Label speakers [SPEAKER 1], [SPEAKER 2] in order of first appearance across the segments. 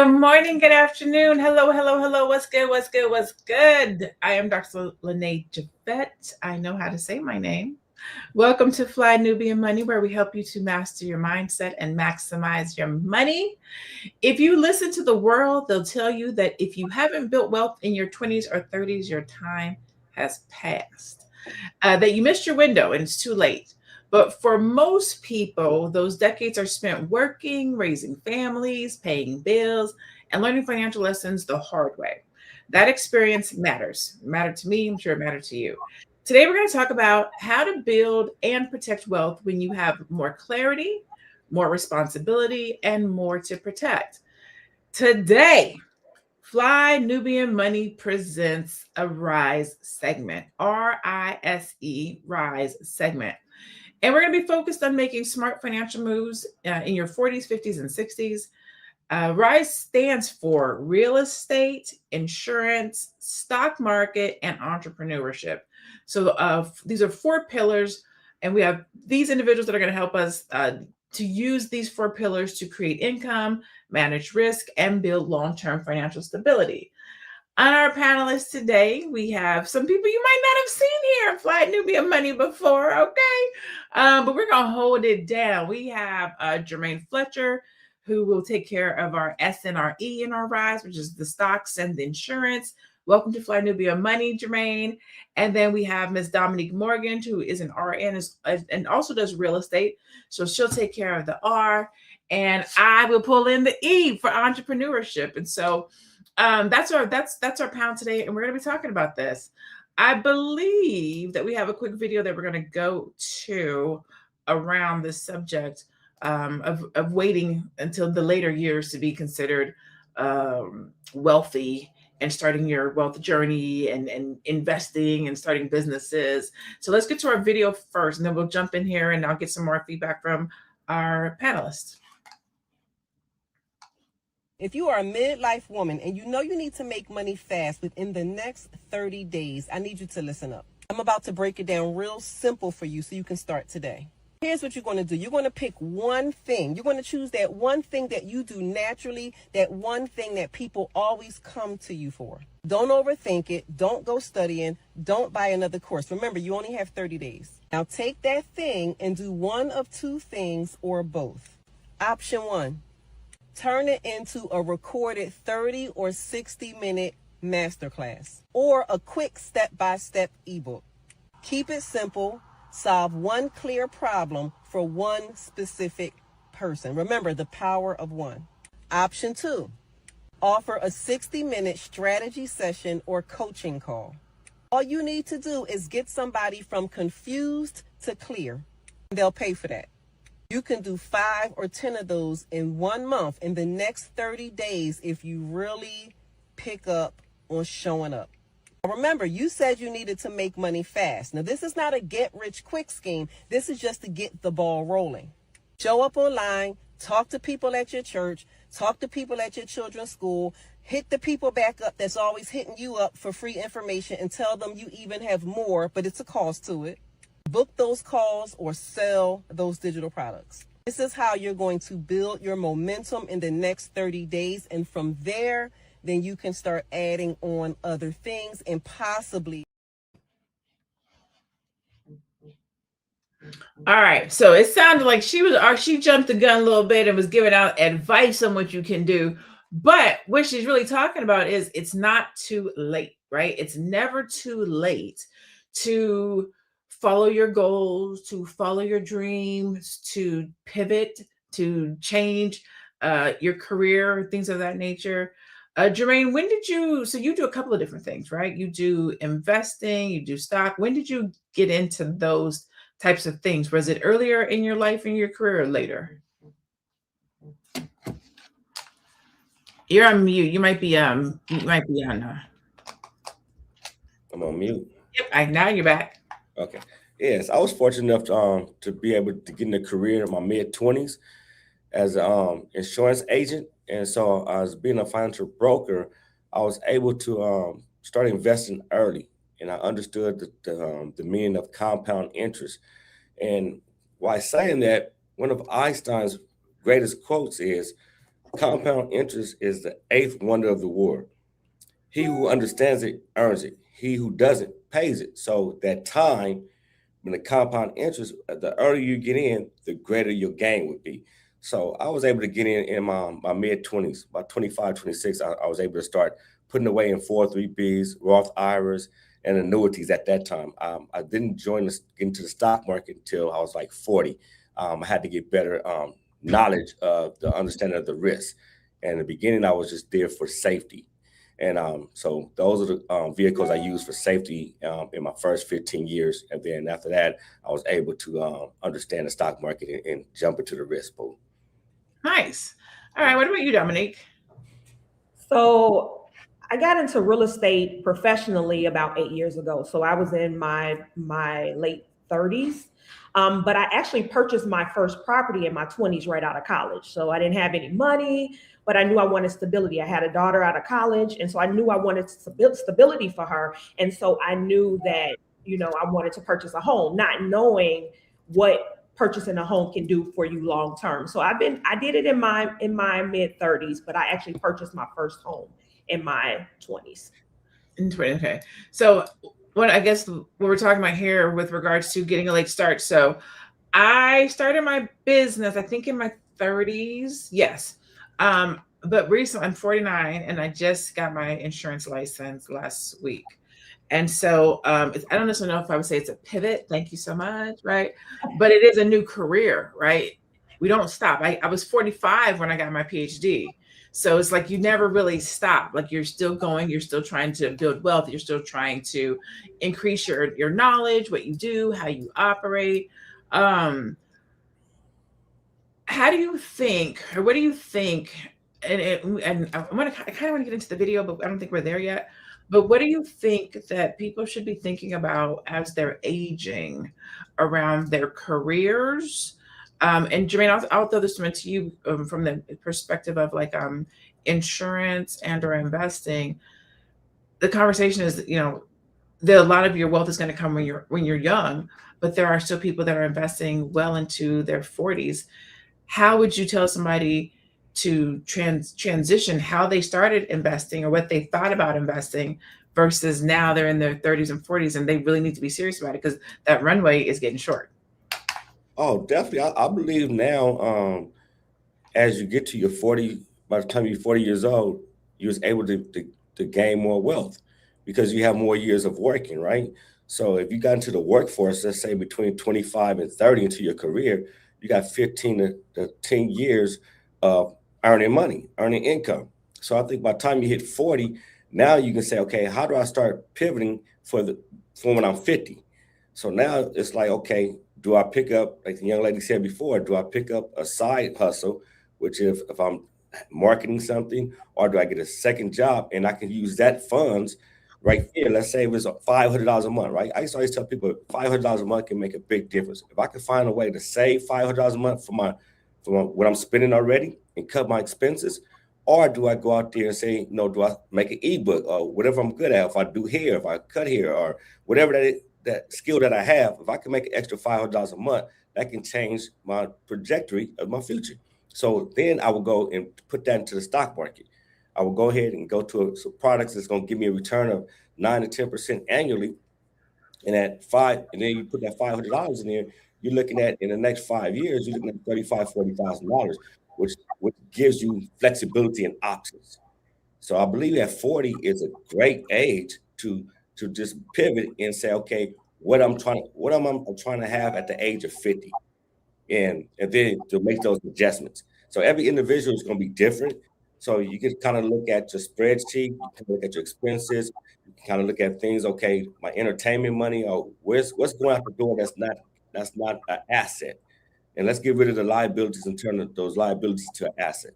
[SPEAKER 1] Good morning, good afternoon. Hello, hello, hello. What's good? What's good? What's good? I am Dr. Lene Javette. I know how to say my name. Welcome to Fly Nubian Money, where we help you to master your mindset and maximize your money. If you listen to the world, they'll tell you that if you haven't built wealth in your 20s or 30s, your time has passed. That you missed your window and it's too late. But for most people, those decades are spent working, raising families, paying bills, and learning financial lessons the hard way. That experience matters. It mattered to me. I'm sure it mattered to you. Today, we're going to talk about how to build and protect wealth when you have more clarity, more responsibility, and more to protect. Today, Fly Nubian Money presents a Rise segment, RISE, Rise segment. And we're going to be focused on making smart financial moves in your 40s, 50s, and 60s. RISE stands for real estate, insurance, stock market, and entrepreneurship. So these are four pillars, and we have these individuals that are going to help us to use these four pillars to create income, manage risk, and build long-term financial stability. On our panelists today, we have some people you might not have seen here at Fly Nubian Money before, okay? But we're going to hold it down. We have Jermaine Fletcher, who will take care of our SNRE in our RISE, which is the stocks and the insurance. Welcome to Fly Nubian Money, Jermaine. And then we have Ms. Dominique Morgan, who is an RN and also does real estate. So she'll take care of the R. And I will pull in the E for entrepreneurship. And so that's our panel today, and we're going to be talking about this. I believe that we have a quick video that we're going to go to around this subject of waiting until the later years to be considered wealthy and starting your wealth journey and investing and starting businesses. So let's get to our video first, and then we'll jump in here and I'll get some more feedback from our panelists.
[SPEAKER 2] If you are a midlife woman and you know you need to make money fast within the next 30 days, I need you to listen up. I'm about to break it down real simple for you so you can start today. Here's what you're going to do. You're going to pick one thing. You're going to choose that one thing that you do naturally, that one thing that people always come to you for. Don't overthink it. Don't go studying. Don't buy another course. Remember, you only have 30 days. Now take that thing and do one of two things or both. Option one. Turn it into a recorded 30 or 60-minute masterclass or a quick step-by-step ebook. Keep it simple. Solve one clear problem for one specific person. Remember the power of one. Option two, offer a 60-minute strategy session or coaching call. All you need to do is get somebody from confused to clear. They'll pay for that. You can do 5 or 10 of those in 1 month in the next 30 days if you really pick up on showing up. Now remember, you said you needed to make money fast. Now, this is not a get-rich-quick scheme. This is just to get the ball rolling. Show up online, talk to people at your church, talk to people at your children's school, hit the people back up that's always hitting you up for free information and tell them you even have more, but it's a cost to it. Book those calls or sell those digital products. This is how you're going to build your momentum in the next 30 days. And from there, then you can start adding on other things and possibly.
[SPEAKER 1] All right. So it sounded like she jumped the gun a little bit and was giving out advice on what you can do. But what she's really talking about is it's not too late, right? It's never too late to follow your goals, to follow your dreams, to pivot, to change your career, things of that nature. Jermaine, so you do a couple of different things, right? You do investing, you do stock. When did you get into those types of things? Was it earlier in your life, in your career, or later? You're on mute. You might be on.
[SPEAKER 3] I'm on mute.
[SPEAKER 1] Yep. Now you're back.
[SPEAKER 3] Okay. Yes, I was fortunate enough to be able to get in a career in my mid-20s as an insurance agent. And so as being a financial broker, I was able to start investing early. And I understood the meaning of compound interest. And while saying that, one of Einstein's greatest quotes is, Compound interest is the eighth wonder of the world. He who understands it earns it. He who doesn't pays it. So that time, when the compound interest, the earlier you get in, the greater your gain would be. So I was able to get in my mid 20s, about 25, 26. I was able to start putting away in 403Bs, Roth IRAs, and annuities at that time. I didn't get into the stock market until I was like 40. I had to get better knowledge of the understanding of the risk. And in the beginning, I was just there for safety. And so those are the vehicles I used for safety in my first 15 years. And then after that, I was able to understand the stock market and jump into the risk pool.
[SPEAKER 1] Nice. All right. What about you, Dominique?
[SPEAKER 4] So I got into real estate professionally about 8 years ago. So I was in my late 30s. But I actually purchased my first property in my 20s right out of college. So I didn't have any money, but I knew I wanted stability. I had a daughter out of college, and so I knew I wanted stability for her. And so I knew that, I wanted to purchase a home, not knowing what purchasing a home can do for you long term. So I did it in my mid 30s, but I actually purchased my first home in my 20s.
[SPEAKER 1] Okay. So what I guess what we're talking about here with regards to getting a late start. So I started my business, I think in my 30s. Yes. But recently I'm 49 and I just got my insurance license last week. And so I don't necessarily know if I would say it's a pivot. Thank you so much. Right. But it is a new career, right? We don't stop. I was 45 when I got my PhD. So it's like you never really stop. Like you're still going, you're still trying to build wealth, you're still trying to increase your knowledge, what you do, how you operate. How do you think, or what do you think? And I kind of want to get into the video, but I don't think we're there yet. But what do you think that people should be thinking about as they're aging around their careers? And Jermaine, I'll throw this one to you from the perspective of like insurance and or investing. The conversation is, a lot of your wealth is going to come when you're young, but there are still people that are investing well into their 40s. How would you tell somebody to transition how they started investing or what they thought about investing versus now they're in their 30s and 40s and they really need to be serious about it because that runway is getting short?
[SPEAKER 3] Oh, definitely. I believe now, as you get to your 40, by the time you're 40 years old, you're able to gain more wealth because you have more years of working, right? So if you got into the workforce, let's say between 25 and 30 into your career, you got 15 to 10 years of earning money, earning income. So I think by the time you hit 40, now you can say, okay, how do I start pivoting for when I'm 50? So now it's like, okay, do I pick up, like the young lady said before, do I pick up a side hustle, which if I'm marketing something, or do I get a second job and I can use that funds right here? Let's say it was $500 a month, right? I used to always tell people $500 a month can make a big difference. If I can find a way to save $500 a month for what I'm spending already and cut my expenses, or do I go out there and say, do I make an ebook or whatever I'm good at? If I do hair, if I cut hair, or whatever that skill that I have, if I can make an extra $500 a month, that can change my trajectory of my future. So then I will go and put that into the stock market. I will go ahead and go to some products that's going to give me a return of 9 to 10% annually. And and then you put that $500 in there, you're looking at in the next 5 years, you're looking at $35,000, $40,000, which gives you flexibility and options. So I believe at 40 is a great age to just pivot and say, okay, what am I trying to have at the age of 50? And then to make those adjustments. So every individual is going to be different. So you can kind of look at your spreadsheet, you can look at your expenses, you can kind of look at things, okay, my entertainment money, or what's going out the door that's not an asset. And let's get rid of the liabilities and turn those liabilities to an asset.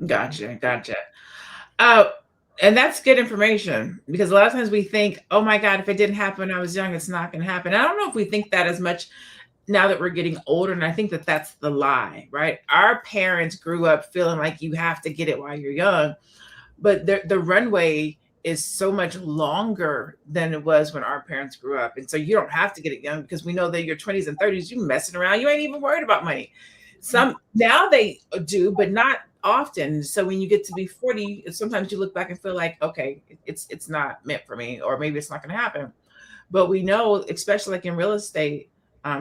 [SPEAKER 1] Gotcha. And that's good information because a lot of times we think, oh my God, if it didn't happen when I was young, it's not going to happen. I don't know if we think that as much now that we're getting older. And I think that that's the lie, right? Our parents grew up feeling like you have to get it while you're young, but the runway is so much longer than it was when our parents grew up. And so you don't have to get it young because we know that your 20s and 30s, you messing around, you ain't even worried about money. Some now they do, but not often. So when you get to be 40, sometimes you look back and feel like, okay, it's not meant for me, or maybe it's not going to happen. But we know, especially like in real estate,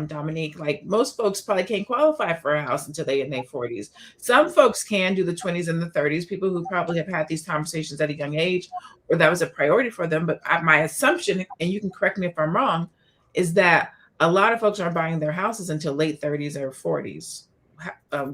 [SPEAKER 1] Dominique, like most folks probably can't qualify for a house until they in their 40s. Some folks can do the 20s and the 30s, people who probably have had these conversations at a young age, or that was a priority for them. But my assumption, and you can correct me if I'm wrong, is that a lot of folks aren't buying their houses until late 30s or 40s.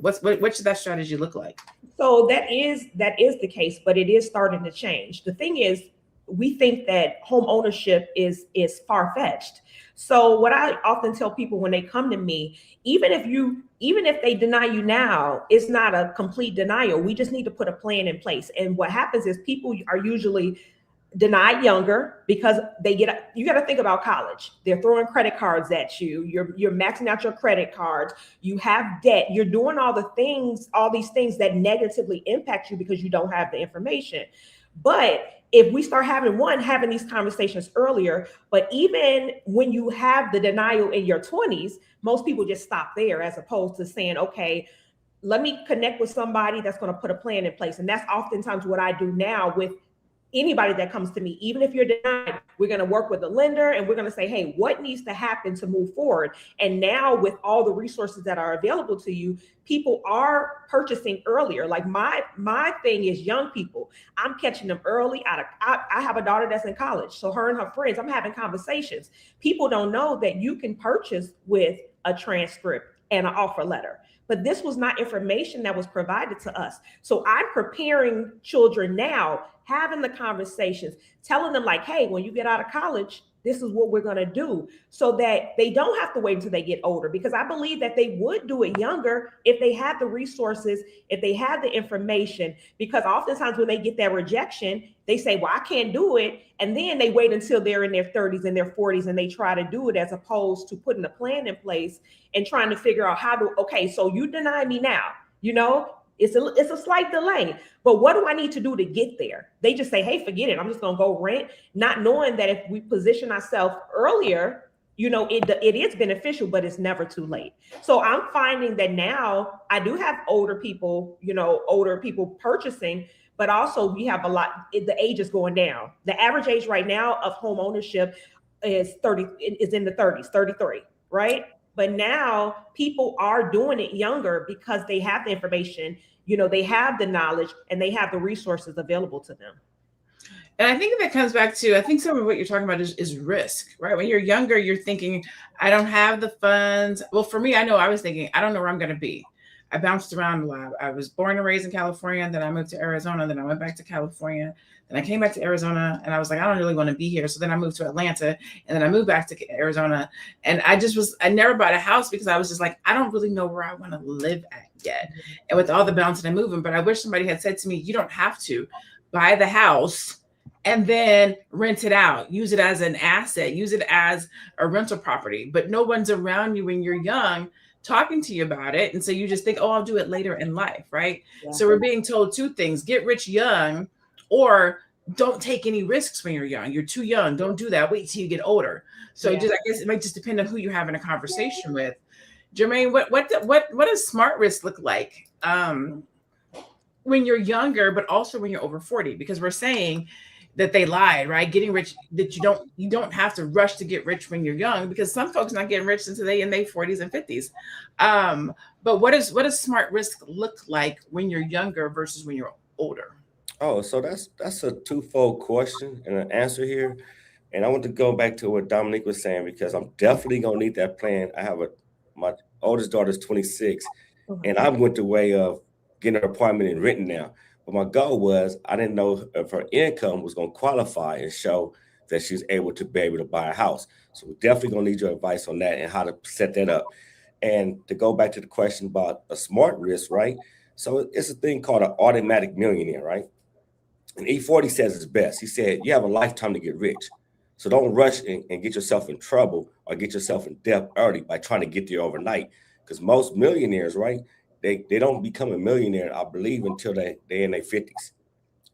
[SPEAKER 1] What should that strategy look like?
[SPEAKER 4] So that is the case, but it is starting to change. The thing is, we think that home ownership is far-fetched. So what I often tell people when they come to me, even if they deny you now, it's not a complete denial. We just need to put a plan in place. And what happens is people are usually denied younger because you got to think about college. They're throwing credit cards at you. You're maxing out your credit cards. You have debt. You're doing all these things that negatively impact you because you don't have the information. But if we start having these conversations earlier, but even when you have the denial in your 20s, most people just stop there as opposed to saying, okay, let me connect with somebody that's going to put a plan in place. And that's oftentimes what I do now with anybody that comes to me. Even if you're denied, we're going to work with the lender and we're going to say, hey, what needs to happen to move forward? And now with all the resources that are available to you, people are purchasing earlier. Like my thing is young people. I'm catching them early. I have a daughter that's in college. So her and her friends, I'm having conversations. People don't know that you can purchase with a transcript and an offer letter. But this was not information that was provided to us. So I'm preparing children now, having the conversations, telling them like, hey, when you get out of college, this is what we're going to do, so that they don't have to wait until they get older. Because I believe that they would do it younger if they had the resources, if they had the information. Because oftentimes when they get that rejection, they say, well, I can't do it. And then they wait until they're in their 30s and their 40s and they try to do it, as opposed to putting a plan in place and trying to figure out okay, so you deny me now, it's a slight delay, but what do I need to do to get there? They just say, hey, forget it. I'm just going to go rent, not knowing that if we position ourselves earlier, it is beneficial, but it's never too late. So I'm finding that now I do have older people purchasing, but also we have the age is going down. The average age right now of home ownership is in the 30s, 33, right? But now people are doing it younger because they have the information, they have the knowledge and they have the resources available to them.
[SPEAKER 1] And I think that comes back to, I think some of what you're talking about is risk, right? When you're younger, you're thinking, I don't have the funds. Well, for me, I know I was thinking, I don't know where I'm going to be. I bounced around a lot. I was born and raised in California, and then I moved to Arizona, then I went back to California, then I came back to Arizona, and I was like, I don't really want to be here. So then I moved to Atlanta, and then I moved back to Arizona, and I never bought a house because I was just like, I don't really know where I want to live at yet. And with all the bouncing and moving, but I wish somebody had said to me, you don't have to buy the house and then rent it out, use it as an asset, use it as a rental property. But no one's around you when you're young talking to you about it. And so you just think, oh, I'll do it later in life, right? Yeah. So we're being told two things: get rich young, or don't take any risks when you're young. You're too young. Don't do that. Wait till you get older. So I guess it might just depend on who you're having a conversation with. Jermaine, what does smart risk look like when you're younger, but also when you're over 40? Because we're saying that they lied, right? Getting rich, that you don't have to rush to get rich when you're young, because some folks not getting rich until they in their 40s and 50s. But what does smart risk look like when you're younger versus when you're older?
[SPEAKER 3] Oh, so that's a twofold question and an answer here. And I want to go back to what Dominique was saying, because I'm definitely gonna need that plan. My oldest daughter is 26, and I went the way of getting an apartment and renting now. But my goal was, I didn't know if her income was going to qualify and show that she's able to buy a house. So we're definitely going to need your advice on that and how to set that up. And to go back to the question about a smart risk, right? So it's a thing called an automatic millionaire, right? And E40 says it's best. He said, you have a lifetime to get rich. So don't rush and get yourself in trouble or get yourself in debt early by trying to get there overnight. Because most millionaires, right, they don't become a millionaire, I believe, until they're in their 50s,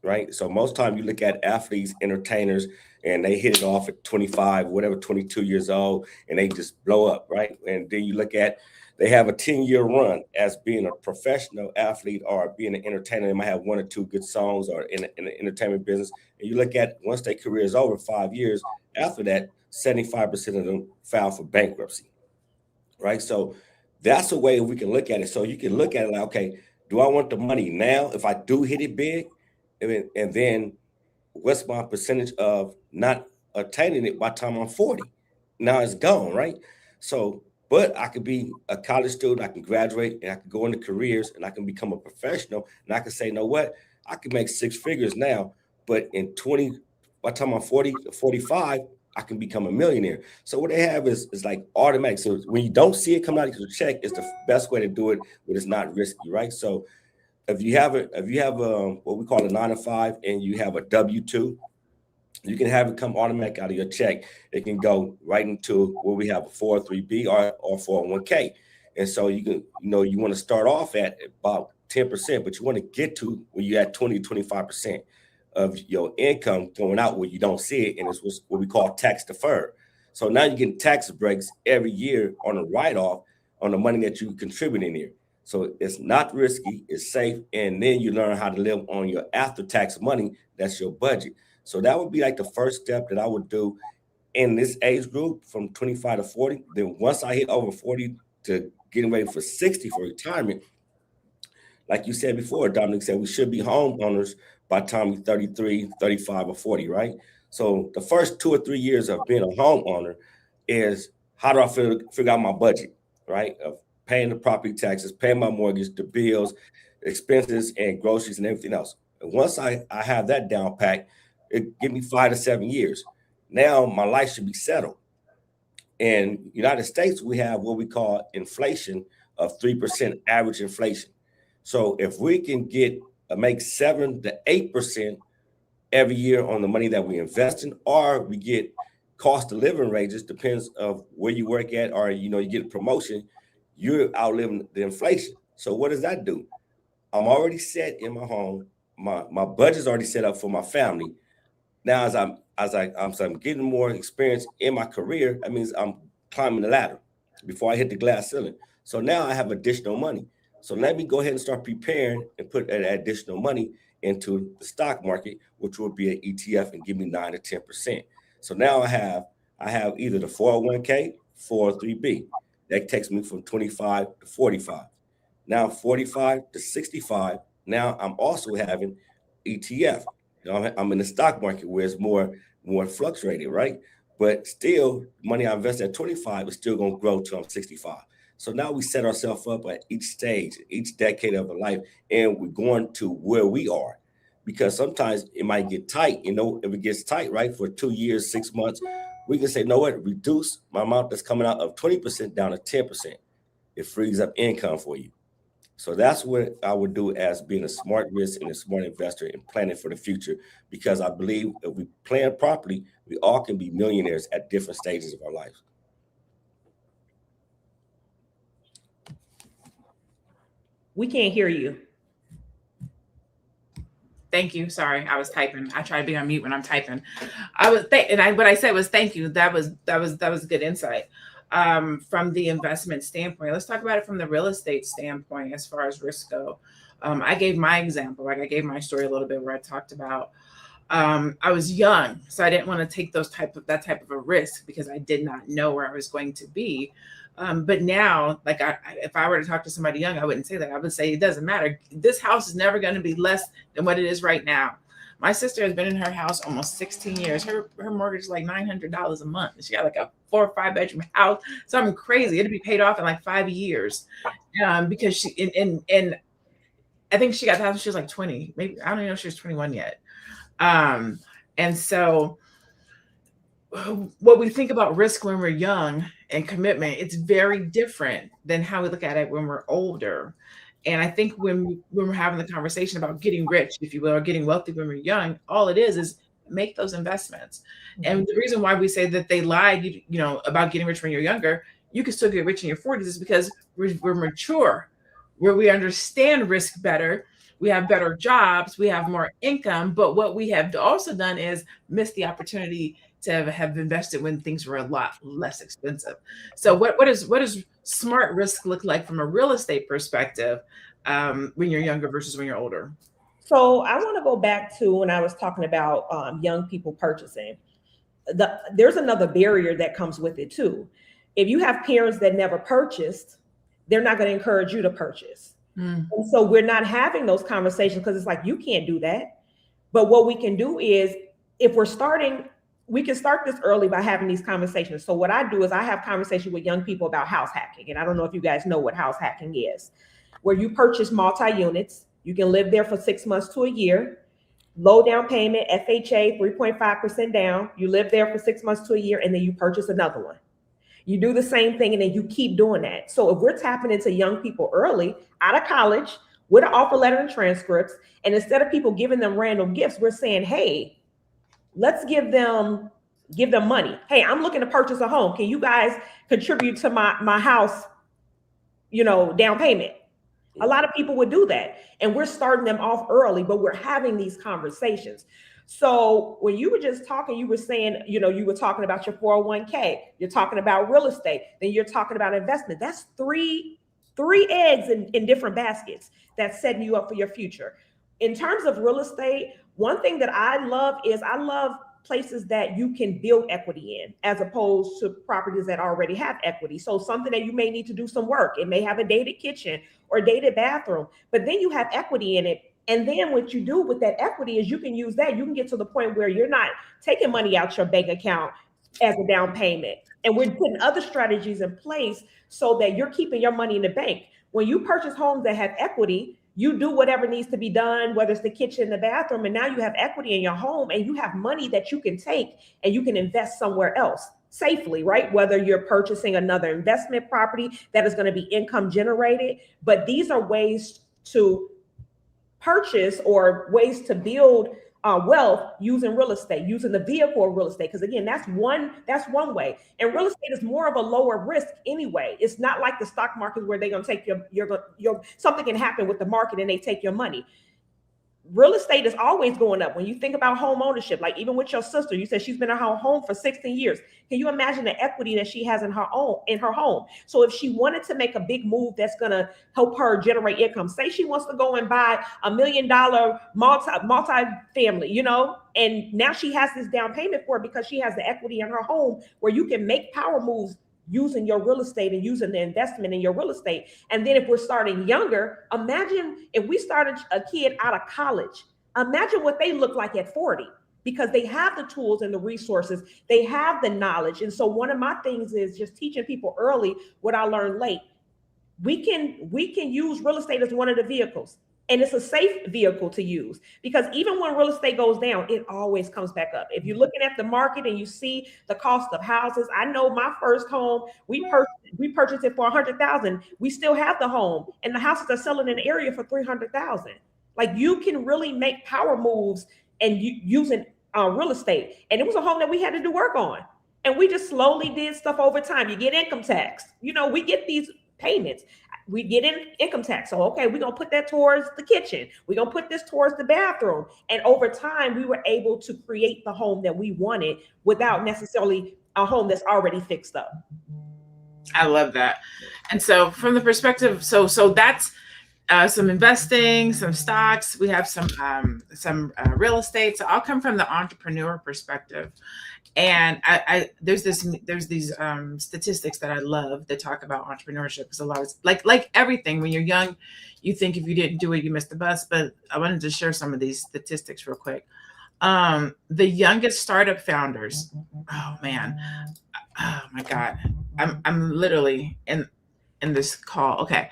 [SPEAKER 3] right? So most time you look at athletes, entertainers, and they hit it off at 25, whatever, 22 years old, and they just blow up, right? And then you look at, they have a 10-year run as being a professional athlete or being an entertainer. They might have one or two good songs or in the entertainment business. And you look at, once their career is over, 5 years, after that, 75% of them file for bankruptcy, right? So that's a way we can look at it. So you can look at it like, okay, do I want the money now if I do hit it big? And then what's my percentage of not attaining it by the time I'm 40? Now it's gone, right? So, but I could be a college student, I can graduate and I can go into careers and I can become a professional and I can say, you know what? I can make 6 figures now, but in 20, by the time I'm 40, 45, I can become a millionaire. So what they have is like automatic. So when you don't see it come out of your check, it's the best way to do it when it's not risky, right? So if you have what we call a 9 to 5 and you have a W-2, you can have it come automatic out of your check. It can go right into where we have a 403B or 401k. And so you can, you want to start off at about 10%, but you want to get to where you're at 20, 25% of your income going out where you don't see it. And it's what we call tax deferred. So now you're getting tax breaks every year on a write-off on the money that you contribute in here. So it's not risky, it's safe, and then you learn how to live on your after-tax money. That's your budget. So that would be like the first step that I would do in this age group from 25 to 40. Then once I hit over 40 to getting ready for 60 for retirement, like you said before, Dominic said we should be homeowners by the time you're 33, 35, or 40, right? So the first 2 or 3 years of being a homeowner is how do I figure out my budget, right? Of paying the property taxes, paying my mortgage, the bills, expenses, and groceries and everything else. And once I have that down pat, it give me 5 to 7 years. Now my life should be settled. In United States, we have what we call inflation of 3% average inflation. So if we can make 7 to 8% every year on the money that we invest in, or we get cost of living ranges, depends of where you work at, or you get a promotion, you're outliving the inflation. So what does that do? I'm already set in my home. My budget's already set up for my family. Now, as I'm getting more experience in my career, that means I'm climbing the ladder before I hit the glass ceiling. So now I have additional money. So let me go ahead and start preparing and put that additional money into the stock market, which will be an ETF and give me 9 to 10%. So now I have either the 401k, 403b. That takes me from 25 to 45. Now 45 to 65. Now I'm also having ETF. I'm in the stock market where it's more fluctuated, right? But still, money I invest at 25 is still going to grow till I'm 65. So now we set ourselves up at each stage, each decade of our life, and we're going to where we are. Because sometimes it might get tight, if it gets tight, right, for 2 years, 6 months, we can say, no, what, reduce my amount that's coming out of 20% down to 10%. It frees up income for you. So that's what I would do as being a smart risk and a smart investor and planning for the future, because I believe if we plan properly, we all can be millionaires at different stages of our life.
[SPEAKER 4] We can't hear you.
[SPEAKER 1] Thank you. Sorry, I was typing. I try to be on mute when I'm typing. What I said was thank you. That was good insight. From the investment standpoint, let's talk about it from the real estate standpoint as far as risk go. I gave my example, like I gave my story a little bit where I talked about I was young, so I didn't want to take that type of a risk because I did not know where I was going to be. But now, like if I were to talk to somebody young, I wouldn't say that. I would say it doesn't matter. This house is never going to be less than what it is right now. My sister has been in her house almost 16 years. Her mortgage is like $900 a month. She got like a 4 or 5 bedroom house. Something crazy. It'd be paid off in like 5 years. Because she and I think she got the house when she was like 20. Maybe I don't even know if she was 21 yet. And so what we think about risk when we're young and commitment, it's very different than how we look at it when we're older. And I think when we're having the conversation about getting rich, if you will, or getting wealthy when we're young, all it is make those investments. Mm-hmm. And the reason why we say that they lied, about getting rich when you're younger, you can still get rich in your 40s is because we're mature, where we understand risk better. we have better jobs, we have more income, but what we have also done is miss the opportunity to have invested when things were a lot less expensive. So what does smart risk look like from a real estate perspective when you're younger versus when you're older?
[SPEAKER 4] So I want to go back to when I was talking about young people purchasing. There's another barrier that comes with it too. If you have parents that never purchased, they're not going to encourage you to purchase. And so we're not having those conversations because it's like, you can't do that. But what we can do is, if we're starting, we can start this early by having these conversations. So what I do is I have conversations with young people about house hacking. And I don't know if you guys know what house hacking is, where you purchase multi-units. You can live there for 6 months to a year, low down payment, FHA, 3.5% down. You live there for 6 months to a year, and then you purchase another one. You do the same thing, and then you keep doing that. So if we're tapping into young people early, out of college, with an offer letter and transcripts, and instead of people giving them random gifts, we're saying, hey, let's give them money. Hey, I'm looking to purchase a home. Can you guys contribute to my house, down payment? A lot of people would do that. And we're starting them off early, but we're having these conversations. So when you were just talking, you were saying, you were talking about your 401k, you're talking about real estate, then you're talking about investment. That's three eggs in different baskets that's setting you up for your future. In terms of real estate, one thing that I love places that you can build equity in, as opposed to properties that already have equity. So something that you may need to do some work. It may have a dated kitchen or a dated bathroom, but then you have equity in it. And then what you do with that equity is you can use that. You can get to the point where you're not taking money out your bank account as a down payment. And we're putting other strategies in place so that you're keeping your money in the bank. When you purchase homes that have equity, you do whatever needs to be done, whether it's the kitchen, the bathroom, and now you have equity in your home, and you have money that you can take and you can invest somewhere else safely, right? Whether you're purchasing another investment property that is going to be income generated, but these are ways to purchase or ways to build wealth using real estate, using the vehicle of real estate. Because again, that's one way. And real estate is more of a lower risk anyway. It's not like the stock market where they're going to take your something can happen with the market and they take your money. Real estate is always going up. When you think about home ownership, like even with your sister, you said she's been in her home for 16 years. Can you imagine the equity that she has in her home? So if she wanted to make a big move that's going to help her generate income, say she wants to go and buy $1 million multi-family, and now she has this down payment for it because she has the equity in her home where you can make power moves using your real estate and using the investment in your real estate. And then if we're starting younger, imagine if we started a kid out of college, imagine what they look like at 40, because they have the tools and the resources, they have the knowledge. And so one of my things is just teaching people early what I learned late. We can use real estate as one of the vehicles. And it's a safe vehicle to use, because even when real estate goes down, it always comes back up. If you're looking at the market and you see the cost of houses, I know my first home, we purchased it for $100,000. We still have the home, and the houses are selling in the area for $300,000. Like, you can really make power moves and using real estate. And it was a home that we had to do work on, and we just slowly did stuff over time. You get income tax, we get these payments. We get in income tax. So, okay, we're going to put that towards the kitchen. We're going to put this towards the bathroom. And over time, we were able to create the home that we wanted without necessarily a home that's already fixed up.
[SPEAKER 1] I love that. And so from the perspective, so that's some investing, some stocks, we have some real estate. So I'll come from the entrepreneur perspective. And there's these statistics that I love that talk about entrepreneurship, because a lot of like everything, when you're young, you think if you didn't do it, you missed the bus. But I wanted to share some of these statistics real quick. The youngest startup founders, oh man, oh my God, I'm literally in this call. Okay,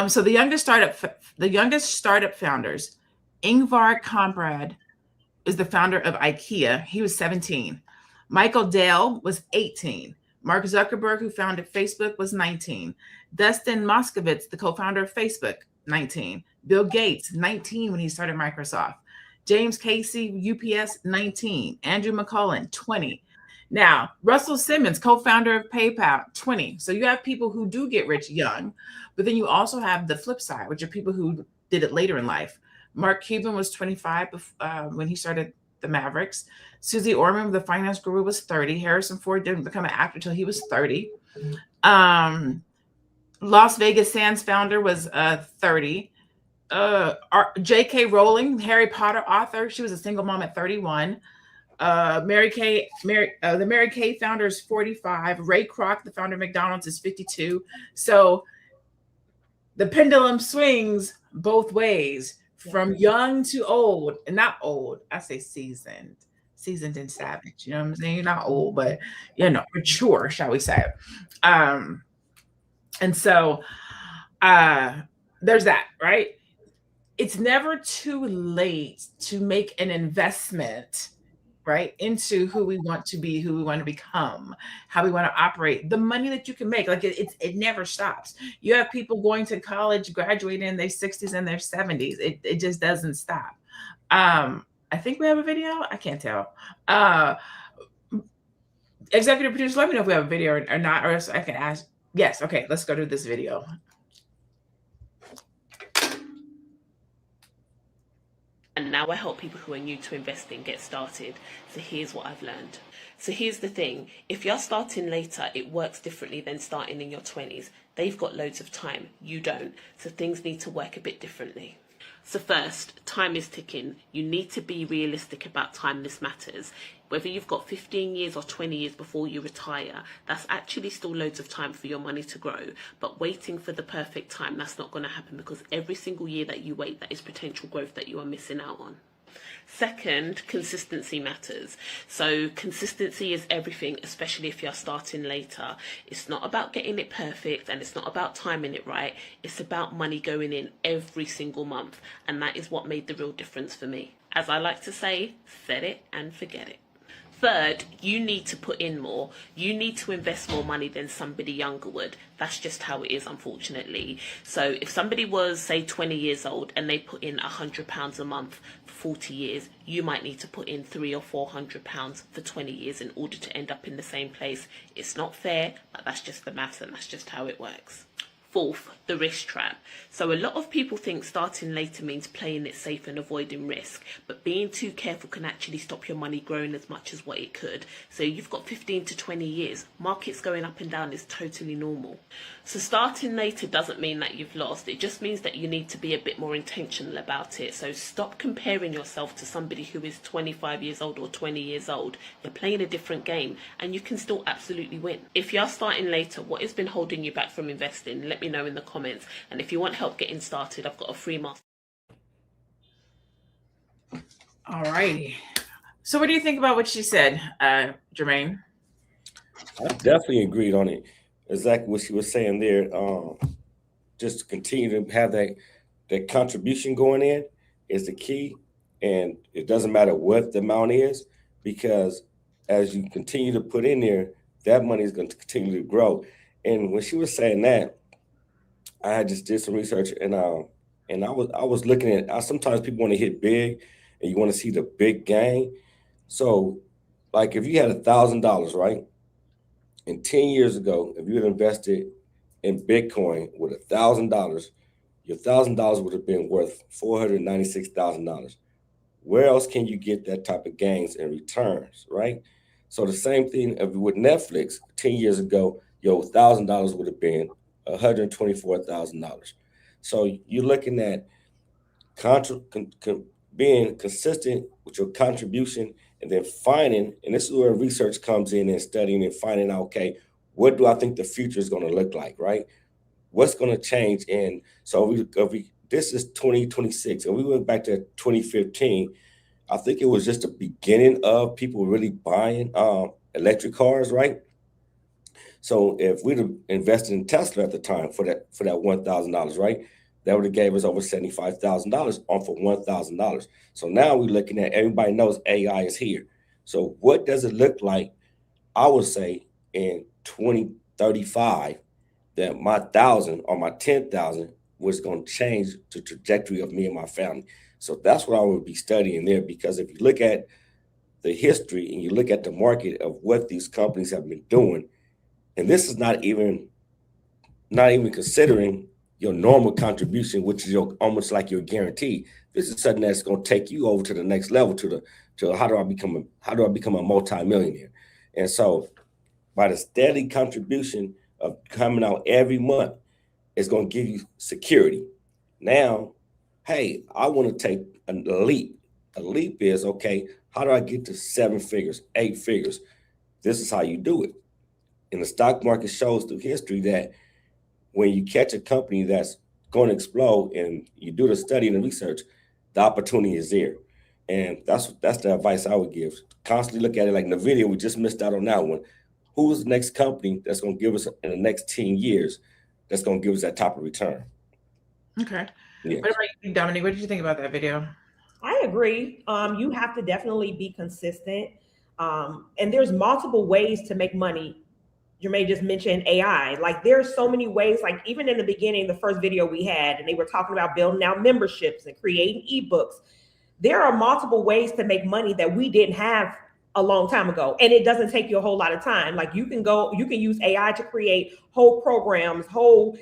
[SPEAKER 1] so the youngest startup founders, Ingvar Kamprad is the founder of IKEA. He was 17. Michael Dell was 18. Mark Zuckerberg, who founded Facebook, was 19. Dustin Moskovitz, the co-founder of Facebook, 19. Bill Gates, 19 when he started Microsoft. James Casey, UPS, 19. Andrew McCullen, 20. Now, Russell Simmons, co-founder of PayPal, 20. So you have people who do get rich young, but then you also have the flip side, which are people who did it later in life. Mark Cuban was 25 when he started the Mavericks. Susie Orman, the finance guru, was 30. Harrison Ford didn't become an actor until he was 30. Las Vegas Sands founder was 30. J.K. Rowling, Harry Potter author, she was a single mom at 31. The Mary Kay founder is 45. Ray Kroc, the founder of McDonald's, is 52. So the pendulum swings both ways, from young to old, and not old. I say seasoned and savage. You know what I'm saying? You're not old, but mature, shall we say? And so there's that, right? It's never too late to make an investment, right, into who we want to be, who we want to become, how we want to operate. The money that you can make, like it never stops. You have people going to college, graduating in their 60s and their 70s. It just doesn't stop. I think we have a video. I can't tell. Executive producer, let me know if we have a video or not, or else I can ask. Yes. Okay. Let's go to this video.
[SPEAKER 5] And now I help people who are new to investing get started. So here's what I've learned. So here's the thing. If you're starting later, it works differently than starting in your 20s. They've got loads of time. You don't. So things need to work a bit differently. So first, time is ticking. You need to be realistic about time. This matters. Whether you've got 15 years or 20 years before you retire, that's actually still loads of time for your money to grow. But waiting for the perfect time, that's not going to happen, because every single year that you wait, that is potential growth that you are missing out on. Second, consistency matters. So consistency is everything, especially if you're starting later. It's not about getting it perfect, and it's not about timing it right. It's about money going in every single month. And that is what made the real difference for me. As I like to say, set it and forget it. Third, you need to put in more. You need to invest more money than somebody younger would. That's just how it is, unfortunately. So if somebody was, say, 20 years old and they put in £100 a month for 40 years, you might need to put in £300 or £400 for 20 years in order to end up in the same place. It's not fair, but that's just the math, and that's just how it works. Fourth, the risk trap. So a lot of people think starting later means playing it safe and avoiding risk, but being too careful can actually stop your money growing as much as what it could. So you've got 15 to 20 years. Markets going up and down is totally normal. So starting later doesn't mean that you've lost. It just means that you need to be a bit more intentional about it. So stop comparing yourself to somebody who is 25 years old or 20 years old. You're playing a different game, and you can still absolutely win. If you're starting later, what has been holding you back from investing? Let me know in the comments. And if you want help getting started, I've got a free master.
[SPEAKER 1] All righty. So what do you think about what she said, Jermaine?
[SPEAKER 3] I definitely agreed on it. Exactly what she was saying there. Just to continue to have that contribution going in is the key. And it doesn't matter what the amount is, because as you continue to put in there, that money is going to continue to grow. And when she was saying that, I just did some research, and I was looking at, sometimes people want to hit big and you want to see the big gain. So like if you had $1,000, right? And 10 years ago, if you had invested in Bitcoin with $1,000, your $1,000 would have been worth $496,000. Where else can you get that type of gains and returns, right? So the same thing with Netflix. 10 years ago, your $1,000 would have been $124,000. So you're looking at being consistent with your contribution, and then finding, and this is where research comes in, and studying and finding out, okay, what do I think the future is going to look like, right? What's going to change? And so this is 2026, and we went back to 2015. I think it was just the beginning of people really buying electric cars, right? So if we'd have invested in Tesla at the time for that $1,000, right, that would have gave us over $75,000 on for $1,000. So now we're looking at, everybody knows AI is here. So what does it look like? I would say in 2035 that my 1,000 or my 10,000 was going to change the trajectory of me and my family. So that's what I would be studying there, because if you look at the history and you look at the market of what these companies have been doing, and this is not even considering your normal contribution, which is your almost like your guarantee. This is something that's going to take you over to the next level, to how do I become a multimillionaire? And so by the steady contribution of coming out every month, it's going to give you security. Now, hey, I want to take a leap. A leap is, okay, how do I get to 7 figures, 8 figures? This is how you do it. And the stock market shows through history that when you catch a company that's going to explode and you do the study and the research, the opportunity is there. And that's the advice I would give. Constantly look at it. Like in the video, we just missed out on that one. Who's the next company that's going to give us in the next 10 years that's going to give us that type of return?
[SPEAKER 1] Okay.
[SPEAKER 3] Yeah.
[SPEAKER 1] What about you, Dominique? What did you think about that video?
[SPEAKER 4] I agree. You have to definitely be consistent. And there's multiple ways to make money. Jermaine just mentioned AI. Like there's so many ways, like even in the beginning, the first video we had, and they were talking about building out memberships and creating ebooks. There are multiple ways to make money that we didn't have a long time ago. And it doesn't take you a whole lot of time. Like you can use AI to create whole programs, whole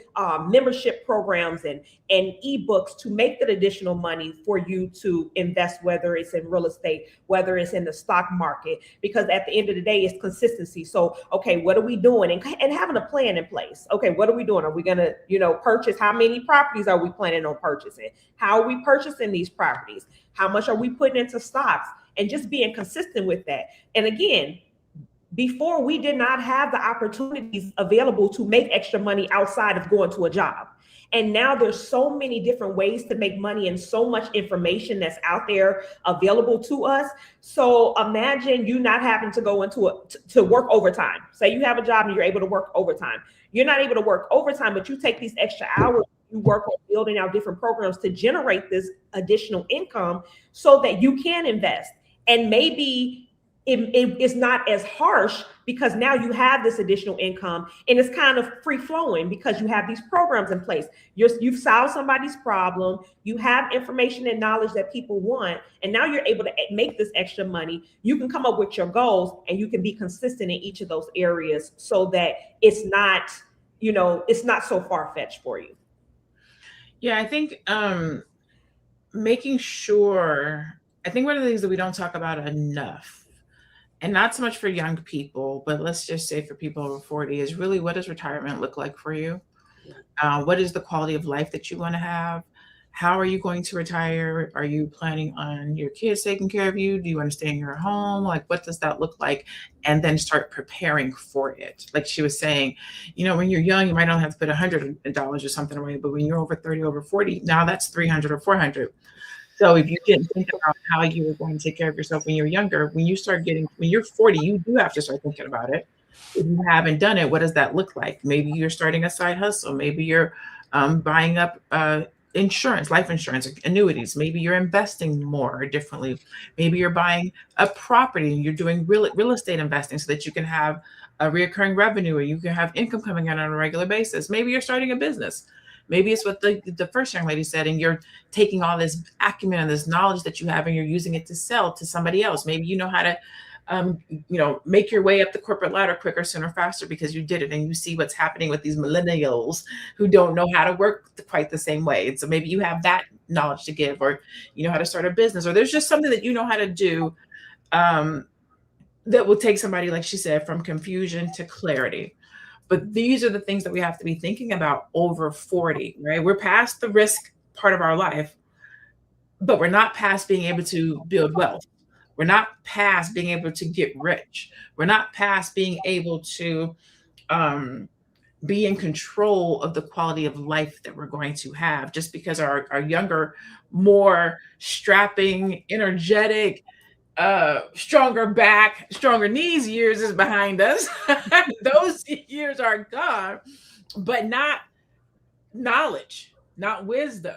[SPEAKER 4] membership programs and ebooks to make that additional money for you to invest, whether it's in real estate, whether it's in the stock market, because at the end of the day, it's consistency. So, okay, what are we doing? And having a plan in place. Okay, what are we doing? Are we going to, purchase? How many properties are we planning on purchasing? How are we purchasing these properties? How much are we putting into stocks? And just being consistent with that. And again, before we did not have the opportunities available to make extra money outside of going to a job. And now there's so many different ways to make money and so much information that's out there available to us. So imagine you not having to go to work overtime. Say you have a job and you're able to work overtime. You're not able to work overtime, but you take these extra hours, you work on building out different programs to generate this additional income so that you can invest. And maybe it's not as harsh because now you have this additional income and it's kind of free flowing because you have these programs in place. You've solved somebody's problem. You have information and knowledge that people want. And now you're able to make this extra money. You can come up with your goals and you can be consistent in each of those areas so that it's not, it's not so far-fetched for you.
[SPEAKER 1] Yeah, I think making sure, I think one of the things that we don't talk about enough, and not so much for young people, but let's just say for people over 40, is really what does retirement look like for you? What is the quality of life that you want to have? How are you going to retire? Are you planning on your kids taking care of you? Do you want to stay in your home? Like, what does that look like? And then start preparing for it. Like she was saying, when you're young, you might not have to put $100 or something away, but when you're over 30, over 40, now that's 300 or 400. So if you didn't think about how you were going to take care of yourself when you're younger, when you're 40, you do have to start thinking about it. If you haven't done it, what does that look like? Maybe you're starting a side hustle. Maybe you're buying up insurance, life insurance, annuities. Maybe you're investing more or differently. Maybe you're buying a property and you're doing real estate investing so that you can have a recurring revenue or you can have income coming in on a regular basis. Maybe you're starting a business. Maybe it's what the first young lady said, and you're taking all this acumen and this knowledge that you have and you're using it to sell to somebody else. Maybe you know how to make your way up the corporate ladder quicker, sooner, faster because you did it, and you see what's happening with these millennials who don't know how to work quite the same way. And so maybe you have that knowledge to give, or you know how to start a business, or there's just something that you know how to do that will take somebody, like she said, from confusion to clarity. But these are the things that we have to be thinking about over 40, right? We're past the risk part of our life, but we're not past being able to build wealth. We're not past being able to get rich. We're not past being able to be in control of the quality of life that we're going to have, just because our younger, more strapping, energetic, stronger back, stronger knees years is behind us. Those years are gone, but not knowledge, not wisdom,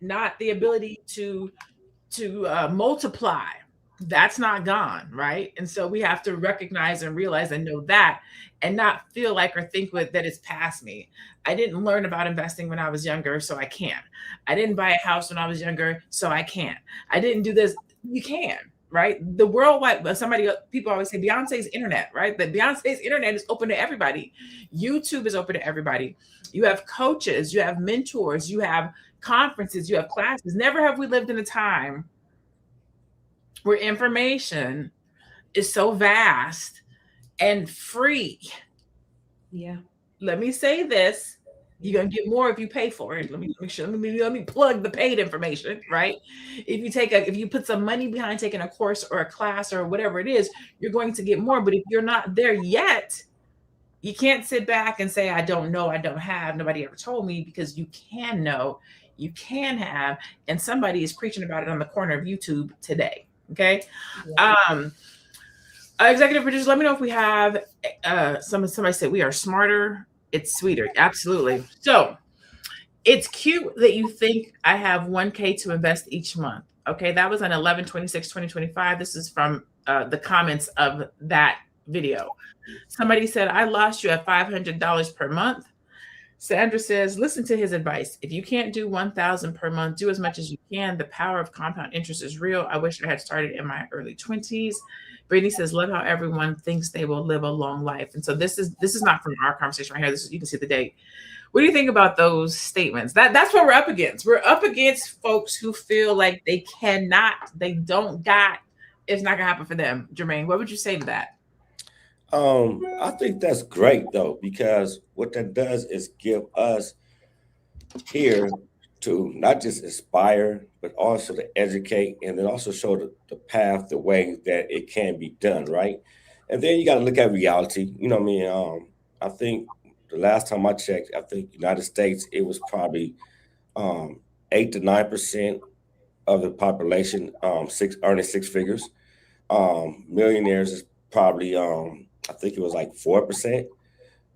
[SPEAKER 1] not the ability to multiply. That's not gone, right? And so we have to recognize and realize and know that, and not feel like or think that it's past me. I didn't learn about investing when I was younger, so I can't. I didn't buy a house when I was younger, so I can't. I didn't do this. You can. right? The worldwide, people always say Beyonce's internet, right? But Beyonce's internet is open to everybody. YouTube is open to everybody. You have coaches, you have mentors, you have conferences, you have classes. Never have we lived in a time where information is so vast and free.
[SPEAKER 4] Yeah.
[SPEAKER 1] Let me say this. You're gonna get more if you pay for it. Let me plug the paid information, right? If you put some money behind taking a course or a class or whatever it is, you're going to get more. But if you're not there yet, you can't sit back and say, I don't know, I don't have, nobody ever told me, because you can know, you can have, and somebody is preaching about it on the corner of YouTube today. Okay. Yeah. Executive producer, let me know if we have somebody said we are smarter, it's sweeter. Absolutely. So it's cute that you think I have 1K to invest each month. Okay, that was on 11/26/2025. This is from the comments of that video. Somebody said, I lost you at $500 per month. Sandra says, listen to his advice. If you can't do 1,000 per month, do as much as you can. The power of compound interest is real. I wish I had started in my early 20s. Brittany says, love how everyone thinks they will live a long life. And so this is not from our conversation right here. You can see the date. What do you think about those statements? That's what we're up against. We're up against folks who feel like they don't got, it's not gonna happen for them. Jermaine, what would you say to that?
[SPEAKER 3] I think that's great though, because what that does is give us here to not just inspire, but also to educate, and then also show the path, the way that it can be done, right? And then you got to look at reality. You know what I mean? I think the last time I checked, I think United States, it was probably 8 to 9% of the population earning six figures. Millionaires is probably I think it was like 4%,